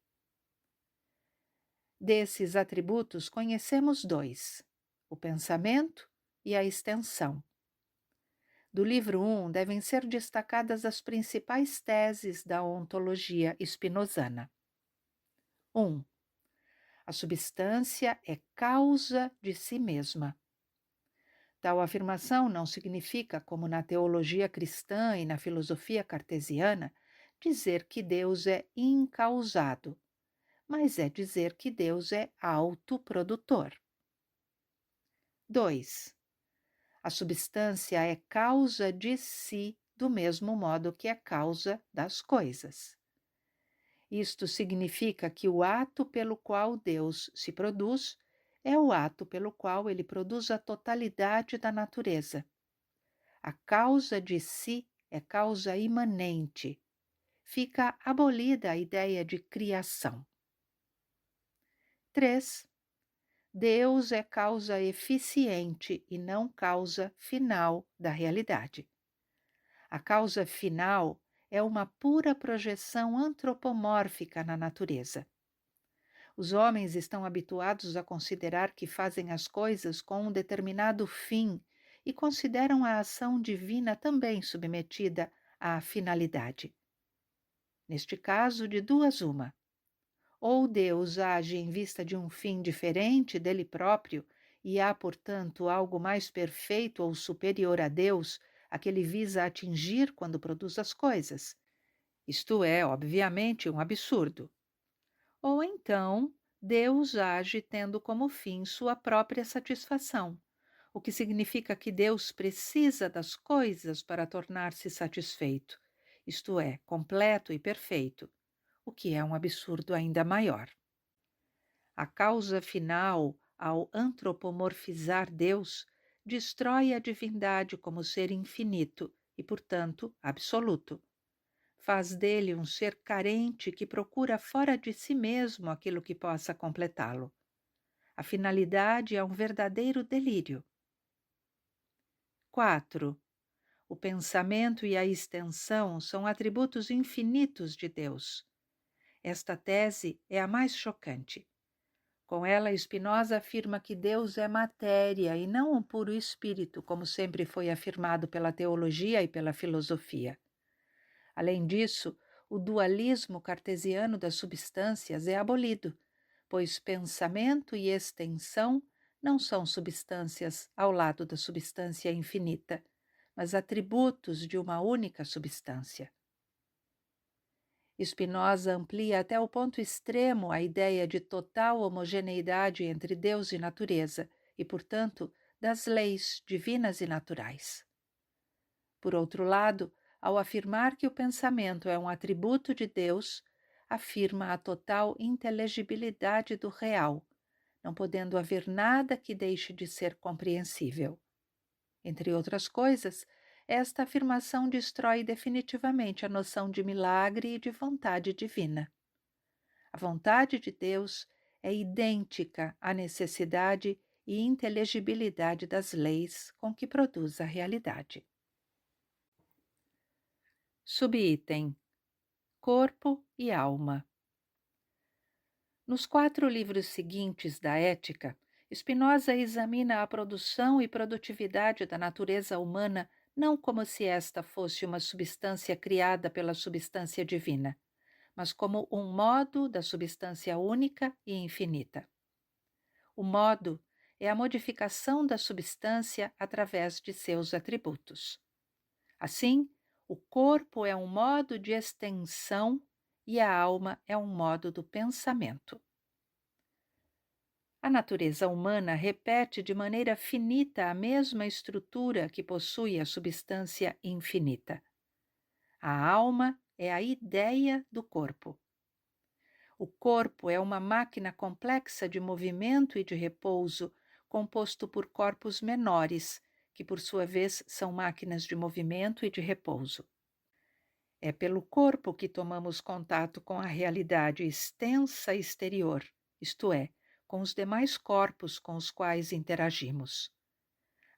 Desses atributos conhecemos dois, o pensamento e a extensão. Do livro 1 devem ser destacadas as principais teses da ontologia spinozana. 1. A substância é causa de si mesma. Tal afirmação não significa, como na teologia cristã e na filosofia cartesiana, dizer que Deus é incausado, mas é dizer que Deus é autoprodutor. 2. A substância é causa de si do mesmo modo que é causa das coisas. Isto significa que o ato pelo qual Deus se produz é o ato pelo qual ele produz a totalidade da natureza. A causa de si é causa imanente. Fica abolida a ideia de criação. 3. Deus é causa eficiente e não causa final da realidade. A causa final é uma pura projeção antropomórfica na natureza. Os homens estão habituados a considerar que fazem as coisas com um determinado fim e consideram a ação divina também submetida à finalidade. Neste caso, de duas uma. Ou Deus age em vista de um fim diferente dele próprio e há, portanto, algo mais perfeito ou superior a Deus a que ele visa atingir quando produz as coisas. Isto é, obviamente, um absurdo. Ou então, Deus age tendo como fim sua própria satisfação, o que significa que Deus precisa das coisas para tornar-se satisfeito, isto é, completo e perfeito, o que é um absurdo ainda maior. A causa final, ao antropomorfizar Deus, destrói a divindade como ser infinito e, portanto, absoluto. Faz dele um ser carente que procura fora de si mesmo aquilo que possa completá-lo. A finalidade é um verdadeiro delírio. 4. O pensamento e a extensão são atributos infinitos de Deus. Esta tese é a mais chocante. Com ela, Spinoza afirma que Deus é matéria e não um puro espírito, como sempre foi afirmado pela teologia e pela filosofia. Além disso, o dualismo cartesiano das substâncias é abolido, pois pensamento e extensão não são substâncias ao lado da substância infinita, mas atributos de uma única substância. Spinoza amplia até o ponto extremo a ideia de total homogeneidade entre Deus e natureza e, portanto, das leis divinas e naturais. Por outro lado, ao afirmar que o pensamento é um atributo de Deus, afirma a total inteligibilidade do real, não podendo haver nada que deixe de ser compreensível. Entre outras coisas, esta afirmação destrói definitivamente a noção de milagre e de vontade divina. A vontade de Deus é idêntica à necessidade e inteligibilidade das leis com que produz a realidade. Subitem: Corpo e Alma. Nos 4 livros seguintes da Ética, Spinoza examina a produção e produtividade da natureza humana não como se esta fosse uma substância criada pela substância divina, mas como um modo da substância única e infinita. O modo é a modificação da substância através de seus atributos. Assim, o corpo é um modo de extensão e a alma é um modo do pensamento. A natureza humana repete de maneira finita a mesma estrutura que possui a substância infinita. A alma é a ideia do corpo. O corpo é uma máquina complexa de movimento e de repouso, composto por corpos menores, que por sua vez são máquinas de movimento e de repouso. É pelo corpo que tomamos contato com a realidade extensa exterior, isto é, com os demais corpos com os quais interagimos.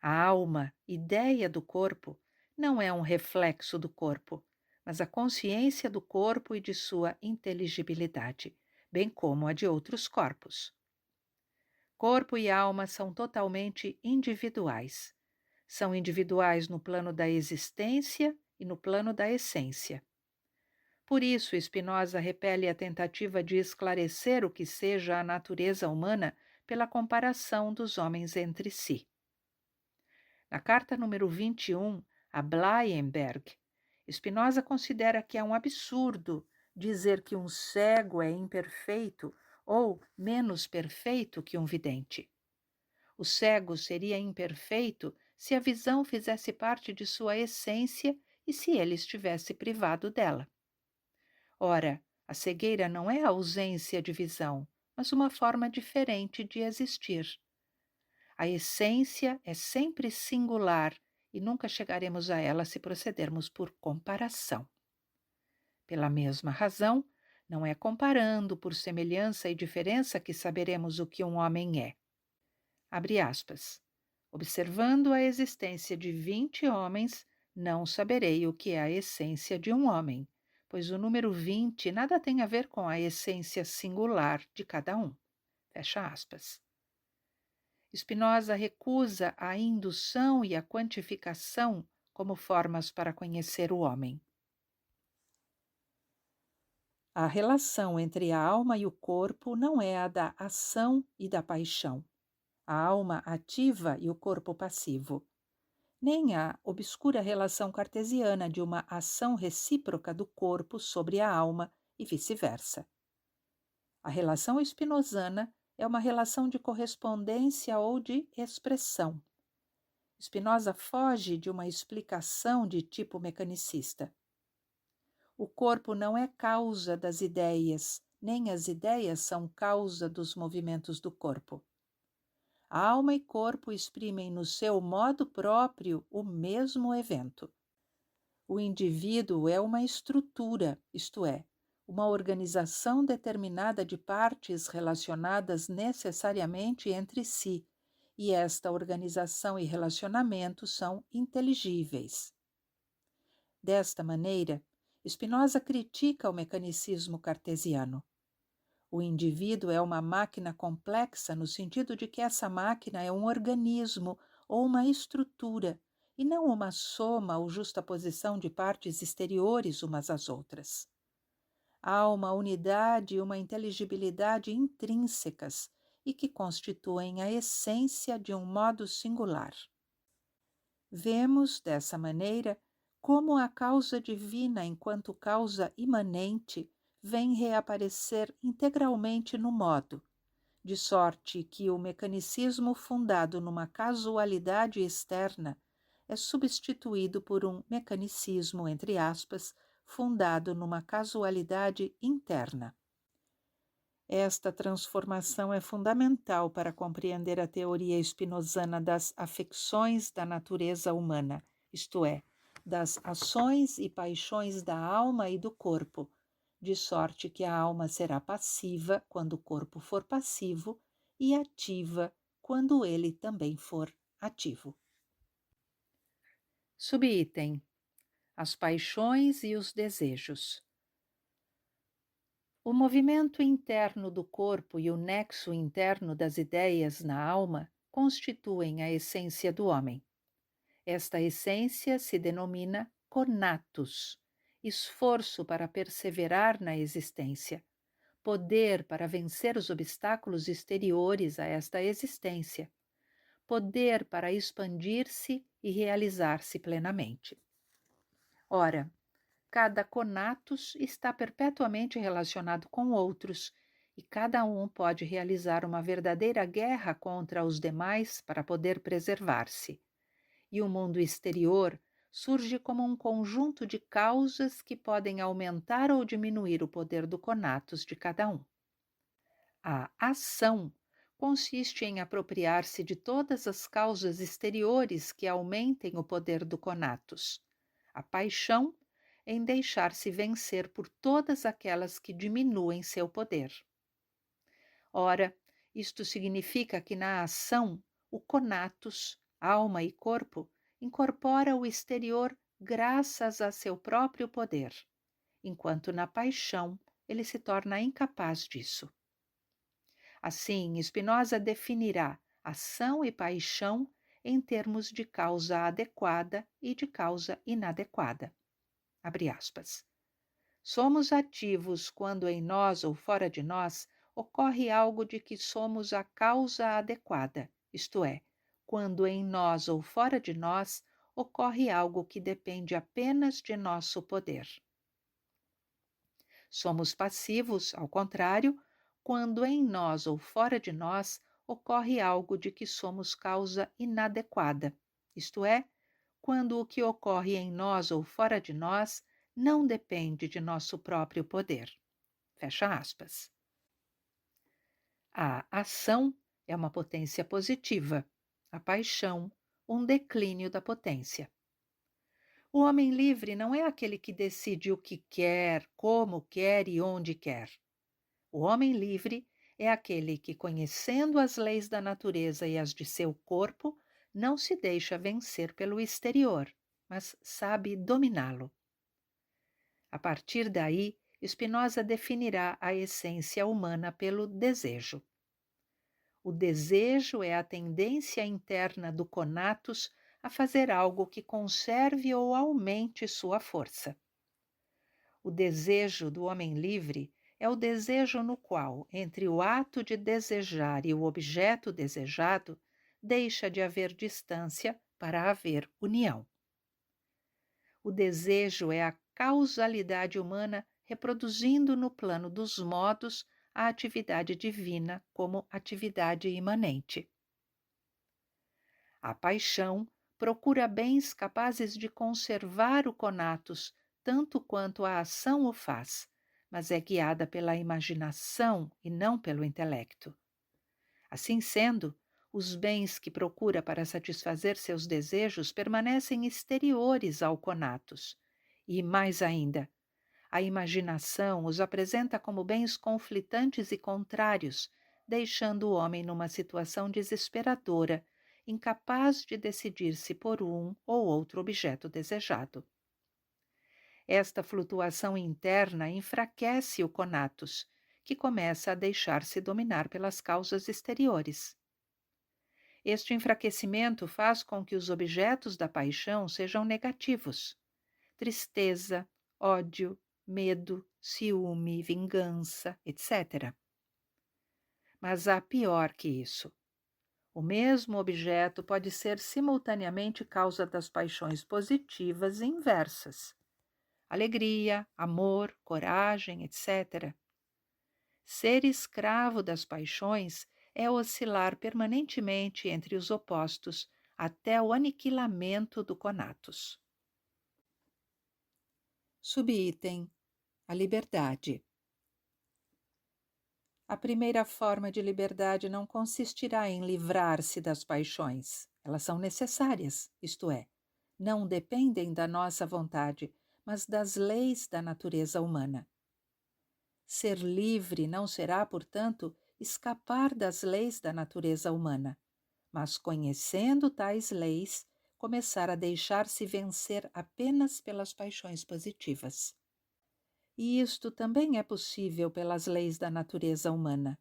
A alma, ideia do corpo, não é um reflexo do corpo, mas a consciência do corpo e de sua inteligibilidade, bem como a de outros corpos. Corpo e alma são totalmente individuais. São individuais no plano da existência e no plano da essência. Por isso, Spinoza repele a tentativa de esclarecer o que seja a natureza humana pela comparação dos homens entre si. Na carta número 21, a Bleienberg, Spinoza considera que é um absurdo dizer que um cego é imperfeito ou menos perfeito que um vidente. O cego seria imperfeito se a visão fizesse parte de sua essência e se ele estivesse privado dela. Ora, a cegueira não é a ausência de visão, mas uma forma diferente de existir. A essência é sempre singular e nunca chegaremos a ela se procedermos por comparação. Pela mesma razão, não é comparando por semelhança e diferença que saberemos o que um homem é. Abre aspas. Observando a existência de 20 homens, não saberei o que é a essência de um homem, pois o número 20 nada tem a ver com a essência singular de cada um. Fecha aspas. Spinoza recusa a indução e a quantificação como formas para conhecer o homem. A relação entre a alma e o corpo não é a da ação e da paixão, a alma ativa e o corpo passivo, nem a obscura relação cartesiana de uma ação recíproca do corpo sobre a alma e vice-versa. A relação spinozana é uma relação de correspondência ou de expressão. Spinoza foge de uma explicação de tipo mecanicista. O corpo não é causa das ideias, nem as ideias são causa dos movimentos do corpo. A alma e corpo exprimem no seu modo próprio o mesmo evento. O indivíduo é uma estrutura, isto é, uma organização determinada de partes relacionadas necessariamente entre si, e esta organização e relacionamento são inteligíveis. Desta maneira, Spinoza critica o mecanicismo cartesiano. O indivíduo é uma máquina complexa no sentido de que essa máquina é um organismo ou uma estrutura, e não uma soma ou justaposição de partes exteriores umas às outras. Há uma unidade e uma inteligibilidade intrínsecas e que constituem a essência de um modo singular. Vemos, dessa maneira, como a causa divina, enquanto causa imanente, vem reaparecer integralmente no modo, de sorte que o mecanicismo fundado numa casualidade externa é substituído por um mecanicismo, entre aspas, fundado numa casualidade interna. Esta transformação é fundamental para compreender a teoria spinozana das afecções da natureza humana, isto é, das ações e paixões da alma e do corpo, de sorte que a alma será passiva quando o corpo for passivo e ativa quando ele também for ativo. Subitem: as paixões e os desejos. O movimento interno do corpo e o nexo interno das ideias na alma constituem a essência do homem. Esta essência se denomina conatus, esforço para perseverar na existência, poder para vencer os obstáculos exteriores a esta existência, poder para expandir-se e realizar-se plenamente. Ora, cada conatus está perpetuamente relacionado com outros, e cada um pode realizar uma verdadeira guerra contra os demais para poder preservar-se. E o mundo exterior surge como um conjunto de causas que podem aumentar ou diminuir o poder do conatus de cada um. A ação consiste em apropriar-se de todas as causas exteriores que aumentem o poder do conatus. A paixão em deixar-se vencer por todas aquelas que diminuem seu poder. Ora, isto significa que na ação, o conatus, alma e corpo, incorpora o exterior graças a seu próprio poder, enquanto na paixão ele se torna incapaz disso. Assim, Spinoza definirá ação e paixão em termos de causa adequada e de causa inadequada. Abre aspas. Somos ativos quando em nós ou fora de nós ocorre algo de que somos a causa adequada, isto é, quando em nós ou fora de nós ocorre algo que depende apenas de nosso poder. Somos passivos, ao contrário, quando em nós ou fora de nós ocorre algo de que somos causa inadequada, isto é, quando o que ocorre em nós ou fora de nós não depende de nosso próprio poder. Fecha aspas. A ação é uma potência positiva, a paixão, um declínio da potência. O homem livre não é aquele que decide o que quer, como quer e onde quer. O homem livre é aquele que, conhecendo as leis da natureza e as de seu corpo, não se deixa vencer pelo exterior, mas sabe dominá-lo. A partir daí, Spinoza definirá a essência humana pelo desejo. O desejo é a tendência interna do conatus a fazer algo que conserve ou aumente sua força. O desejo do homem livre é o desejo no qual, entre o ato de desejar e o objeto desejado, deixa de haver distância para haver união. O desejo é a causalidade humana reproduzindo no plano dos modos a atividade divina como atividade imanente. A paixão procura bens capazes de conservar o conatus tanto quanto a ação o faz, mas é guiada pela imaginação e não pelo intelecto. Assim sendo, os bens que procura para satisfazer seus desejos permanecem exteriores ao conatus. E, mais ainda, a imaginação os apresenta como bens conflitantes e contrários, deixando o homem numa situação desesperadora, incapaz de decidir-se por um ou outro objeto desejado. Esta flutuação interna enfraquece o conatus, que começa a deixar-se dominar pelas causas exteriores. Este enfraquecimento faz com que os objetos da paixão sejam negativos: tristeza, ódio, medo, ciúme, vingança, etc. Mas há pior que isso. O mesmo objeto pode ser simultaneamente causa das paixões positivas e inversas: alegria, amor, coragem, etc. Ser escravo das paixões é oscilar permanentemente entre os opostos até o aniquilamento do conatus. Subitem: a liberdade. A primeira forma de liberdade não consistirá em livrar-se das paixões. Elas são necessárias, isto é, não dependem da nossa vontade, mas das leis da natureza humana. Ser livre não será, portanto, escapar das leis da natureza humana, mas, conhecendo tais leis, começar a deixar-se vencer apenas pelas paixões positivas. E isto também é possível pelas leis da natureza humana.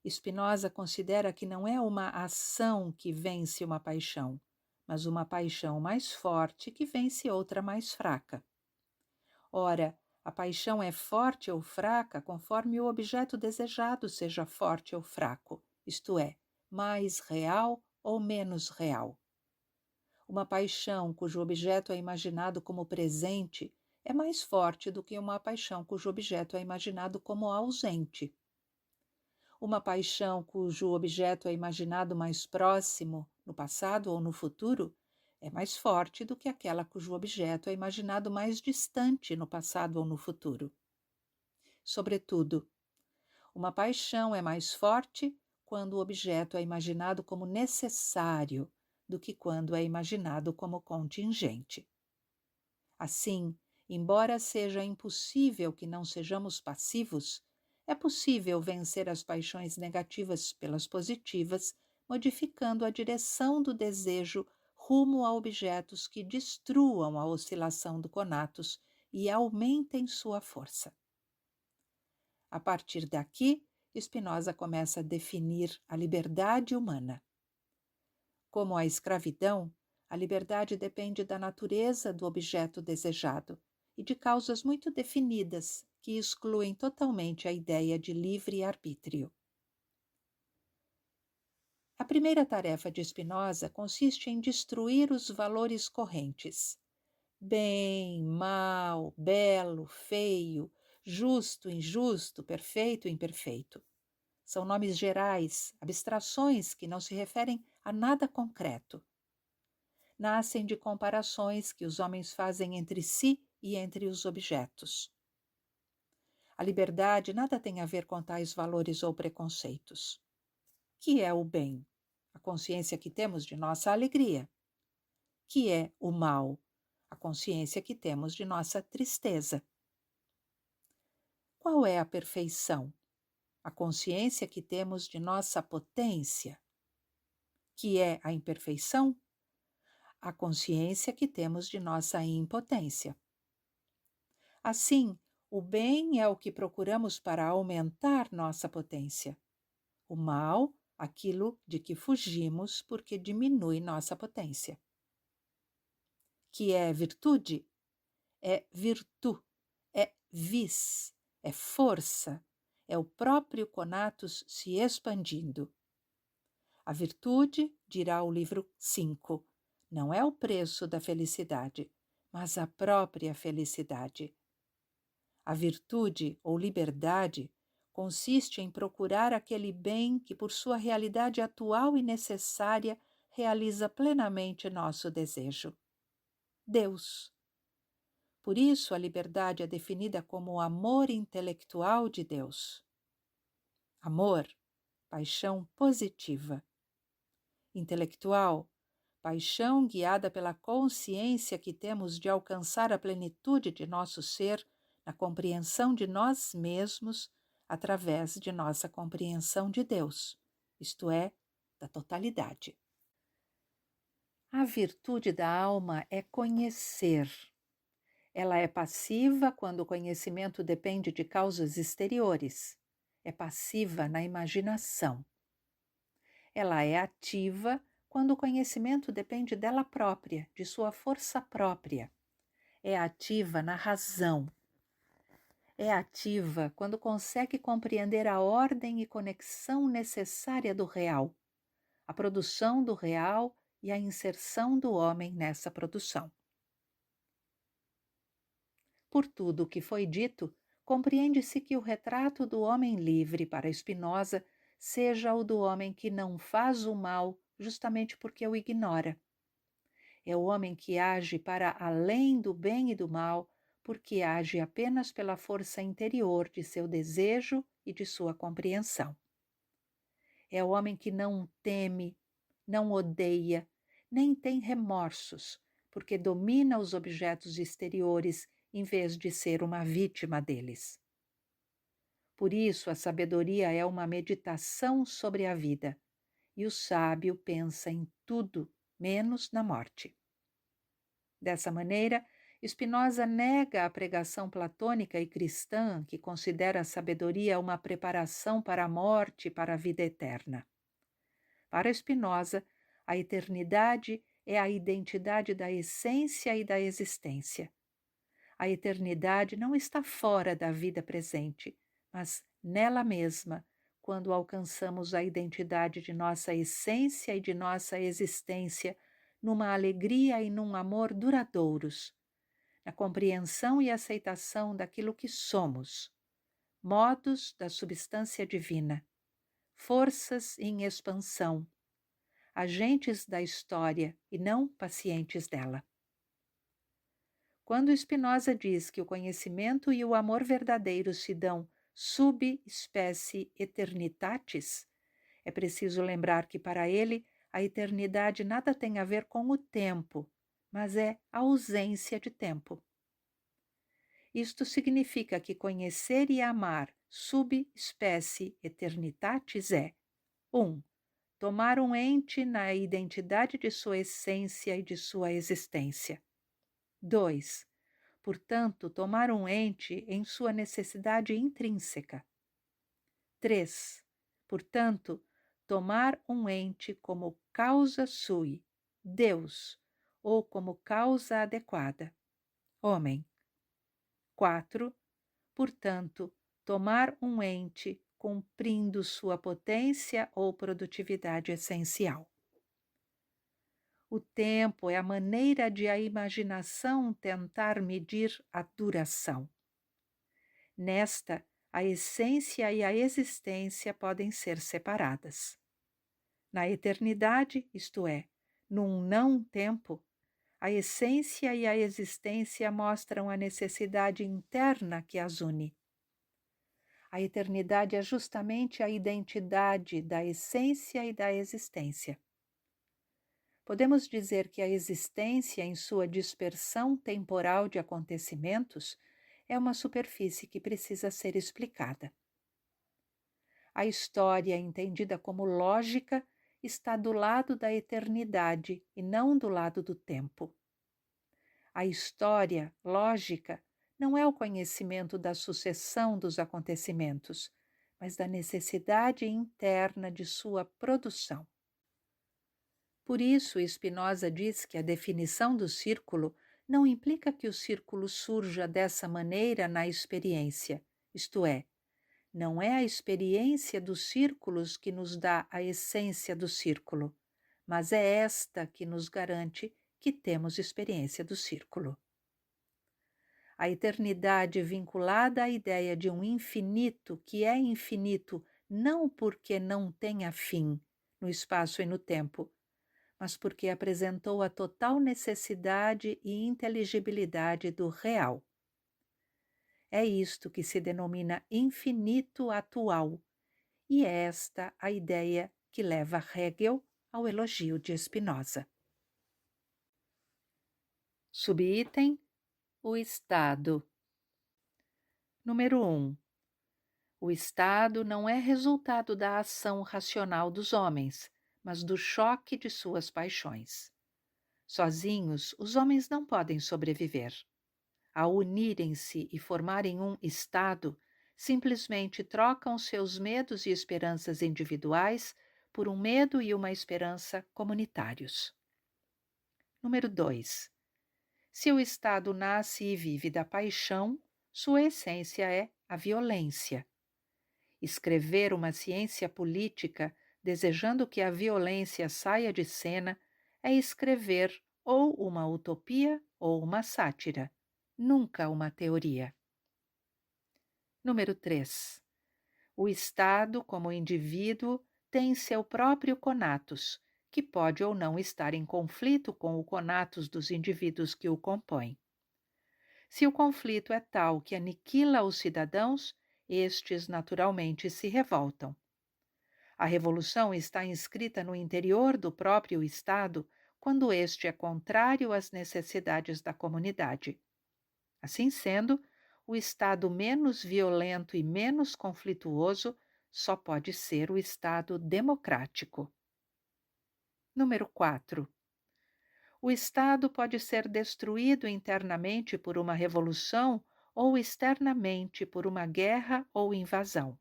Spinoza considera que não é uma ação que vence uma paixão, mas uma paixão mais forte que vence outra mais fraca. Ora, a paixão é forte ou fraca conforme o objeto desejado seja forte ou fraco, isto é, mais real ou menos real. Uma paixão cujo objeto é imaginado como presente é mais forte do que uma paixão cujo objeto é imaginado como ausente. Uma paixão cujo objeto é imaginado mais próximo, no passado ou no futuro, é mais forte do que aquela cujo objeto é imaginado mais distante no passado ou no futuro. Sobretudo, uma paixão é mais forte quando o objeto é imaginado como necessário do que quando é imaginado como contingente. Assim, embora seja impossível que não sejamos passivos, é possível vencer as paixões negativas pelas positivas, modificando a direção do desejo rumo a objetos que destruam a oscilação do conatus e aumentem sua força. A partir daqui, Spinoza começa a definir a liberdade humana. Como a escravidão, a liberdade depende da natureza do objeto desejado e de causas muito definidas que excluem totalmente a ideia de livre-arbítrio. A primeira tarefa de Spinoza consiste em destruir os valores correntes: bem, mal, belo, feio, justo, injusto, perfeito, imperfeito. São nomes gerais, abstrações que não se referem a nada concreto. Nascem de comparações que os homens fazem entre si e entre os objetos. A liberdade nada tem a ver com tais valores ou preconceitos. Que é o bem? A consciência que temos de nossa alegria. Que é o mal? A consciência que temos de nossa tristeza. Qual é a perfeição? A consciência que temos de nossa potência. Que é a imperfeição? A consciência que temos de nossa impotência. Assim, o bem é o que procuramos para aumentar nossa potência. O mal, aquilo de que fugimos porque diminui nossa potência. Que é virtude? É virtu, é vis, é força, é o próprio conatus se expandindo. A virtude, dirá o livro 5, não é o preço da felicidade, mas a própria felicidade. A virtude ou liberdade consiste em procurar aquele bem que, por sua realidade atual e necessária, realiza plenamente nosso desejo. Deus. Por isso, a liberdade é definida como o amor intelectual de Deus. Amor, paixão positiva. Intelectual, paixão guiada pela consciência que temos de alcançar a plenitude de nosso ser na compreensão de nós mesmos através de nossa compreensão de Deus, isto é, da totalidade. A virtude da alma é conhecer. Ela é passiva quando o conhecimento depende de causas exteriores. É passiva na imaginação. Ela é ativa quando o conhecimento depende dela própria, de sua força própria. É ativa na razão. É ativa quando consegue compreender a ordem e conexão necessária do real, a produção do real e a inserção do homem nessa produção. Por tudo o que foi dito, compreende-se que o retrato do homem livre para Spinoza seja o do homem que não faz o mal justamente porque o ignora. É o homem que age para além do bem e do mal, porque age apenas pela força interior de seu desejo e de sua compreensão. É o homem que não teme, não odeia, nem tem remorsos, porque domina os objetos exteriores em vez de ser uma vítima deles. Por isso, a sabedoria é uma meditação sobre a vida, e o sábio pensa em tudo, menos na morte. Dessa maneira, Spinoza nega a pregação platônica e cristã que considera a sabedoria uma preparação para a morte e para a vida eterna. Para Spinoza, a eternidade é a identidade da essência e da existência. A eternidade não está fora da vida presente, mas nela mesma, quando alcançamos a identidade de nossa essência e de nossa existência, numa alegria e num amor duradouros, na compreensão e aceitação daquilo que somos, modos da substância divina, forças em expansão, agentes da história e não pacientes dela. Quando Spinoza diz que o conhecimento e o amor verdadeiro se dão sub specie eternitatis, é preciso lembrar que para ele a eternidade nada tem a ver com o tempo, mas é a ausência de tempo. Isto significa que conhecer e amar sub specie eternitatis é 1. Tomar um ente na identidade de sua essência e de sua existência. 2. Portanto, tomar um ente em sua necessidade intrínseca. 3. Portanto, tomar um ente como causa sui, Deus, ou como causa adequada, homem. 4. Portanto, tomar um ente cumprindo sua potência ou produtividade essencial. O tempo é a maneira de a imaginação tentar medir a duração. Nesta, a essência e a existência podem ser separadas. Na eternidade, isto é, num não-tempo, a essência e a existência mostram a necessidade interna que as une. A eternidade é justamente a identidade da essência e da existência. Podemos dizer que a existência, em sua dispersão temporal de acontecimentos, é uma superfície que precisa ser explicada. A história, entendida como lógica, está do lado da eternidade e não do lado do tempo. A história, lógica, não é o conhecimento da sucessão dos acontecimentos, mas da necessidade interna de sua produção. Por isso, Spinoza diz que a definição do círculo não implica que o círculo surja dessa maneira na experiência, isto é, não é a experiência dos círculos que nos dá a essência do círculo, mas é esta que nos garante que temos experiência do círculo. A eternidade vinculada à ideia de um infinito que é infinito não porque não tenha fim no espaço e no tempo, mas porque apresentou a total necessidade e inteligibilidade do real. É isto que se denomina infinito atual, e é esta a ideia que leva Hegel ao elogio de Spinoza. Subitem: o Estado. Número 1. O Estado não é resultado da ação racional dos homens, mas do choque de suas paixões. Sozinhos, os homens não podem sobreviver. Ao unirem-se e formarem um Estado, simplesmente trocam seus medos e esperanças individuais por um medo e uma esperança comunitários. Número 2. Se o Estado nasce e vive da paixão, sua essência é a violência. Escrever uma ciência política desejando que a violência saia de cena é escrever ou uma utopia ou uma sátira, nunca uma teoria. Número 3. O Estado, como indivíduo, tem seu próprio conatus, que pode ou não estar em conflito com o conatus dos indivíduos que o compõem. Se o conflito é tal que aniquila os cidadãos, estes naturalmente se revoltam. A revolução está inscrita no interior do próprio Estado quando este é contrário às necessidades da comunidade. Assim sendo, o Estado menos violento e menos conflituoso só pode ser o Estado democrático. Número 4. O Estado pode ser destruído internamente por uma revolução ou externamente por uma guerra ou invasão.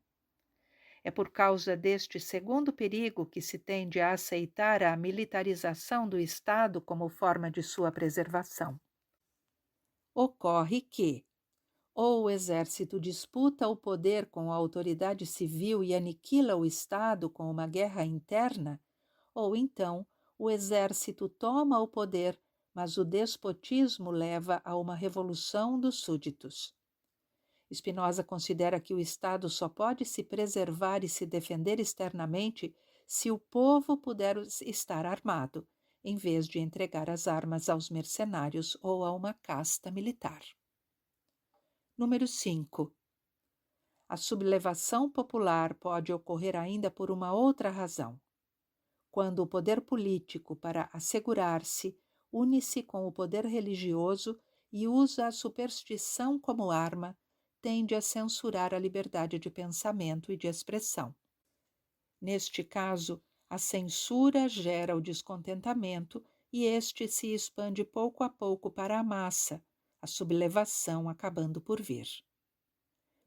É por causa deste segundo perigo que se tende a aceitar a militarização do Estado como forma de sua preservação. Ocorre que, ou o exército disputa o poder com a autoridade civil e aniquila o Estado com uma guerra interna, ou então o exército toma o poder, mas o despotismo leva a uma revolução dos súditos. Spinoza considera que o Estado só pode se preservar e se defender externamente se o povo puder estar armado, em vez de entregar as armas aos mercenários ou a uma casta militar. Número 5. A sublevação popular pode ocorrer ainda por uma outra razão. Quando o poder político, para assegurar-se, une-se com o poder religioso e usa a superstição como arma, tende a censurar a liberdade de pensamento e de expressão. Neste caso, a censura gera o descontentamento e este se expande pouco a pouco para a massa, a sublevação acabando por vir.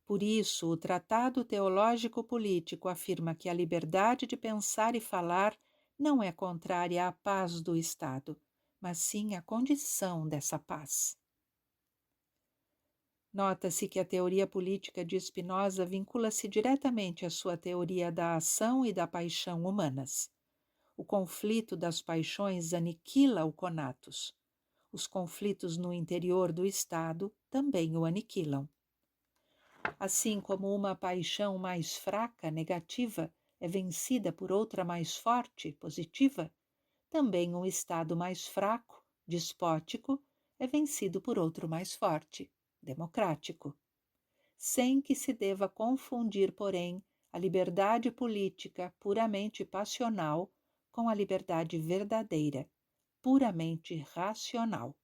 Por isso, o Tratado Teológico-Político afirma que a liberdade de pensar e falar não é contrária à paz do Estado, mas sim à condição dessa paz. Nota-se que a teoria política de Spinoza vincula-se diretamente à sua teoria da ação e da paixão humanas. O conflito das paixões aniquila o conatus. Os conflitos no interior do Estado também o aniquilam. Assim como uma paixão mais fraca, negativa, é vencida por outra mais forte, positiva, também um Estado mais fraco, despótico, é vencido por outro mais forte, democrático. Sem que se deva confundir, porém, a liberdade política puramente passional com a liberdade verdadeira, puramente racional.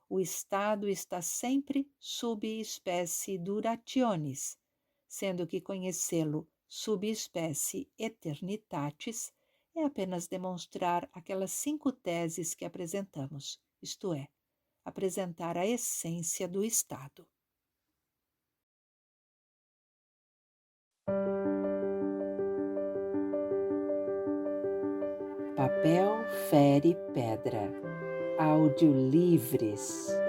O Estado está sempre subespécie durationis, sendo que conhecê-lo subespécie eternitatis é apenas demonstrar aquelas 5 teses que apresentamos, isto é, apresentar a essência do Estado. Papel fere pedra. Audiolivres.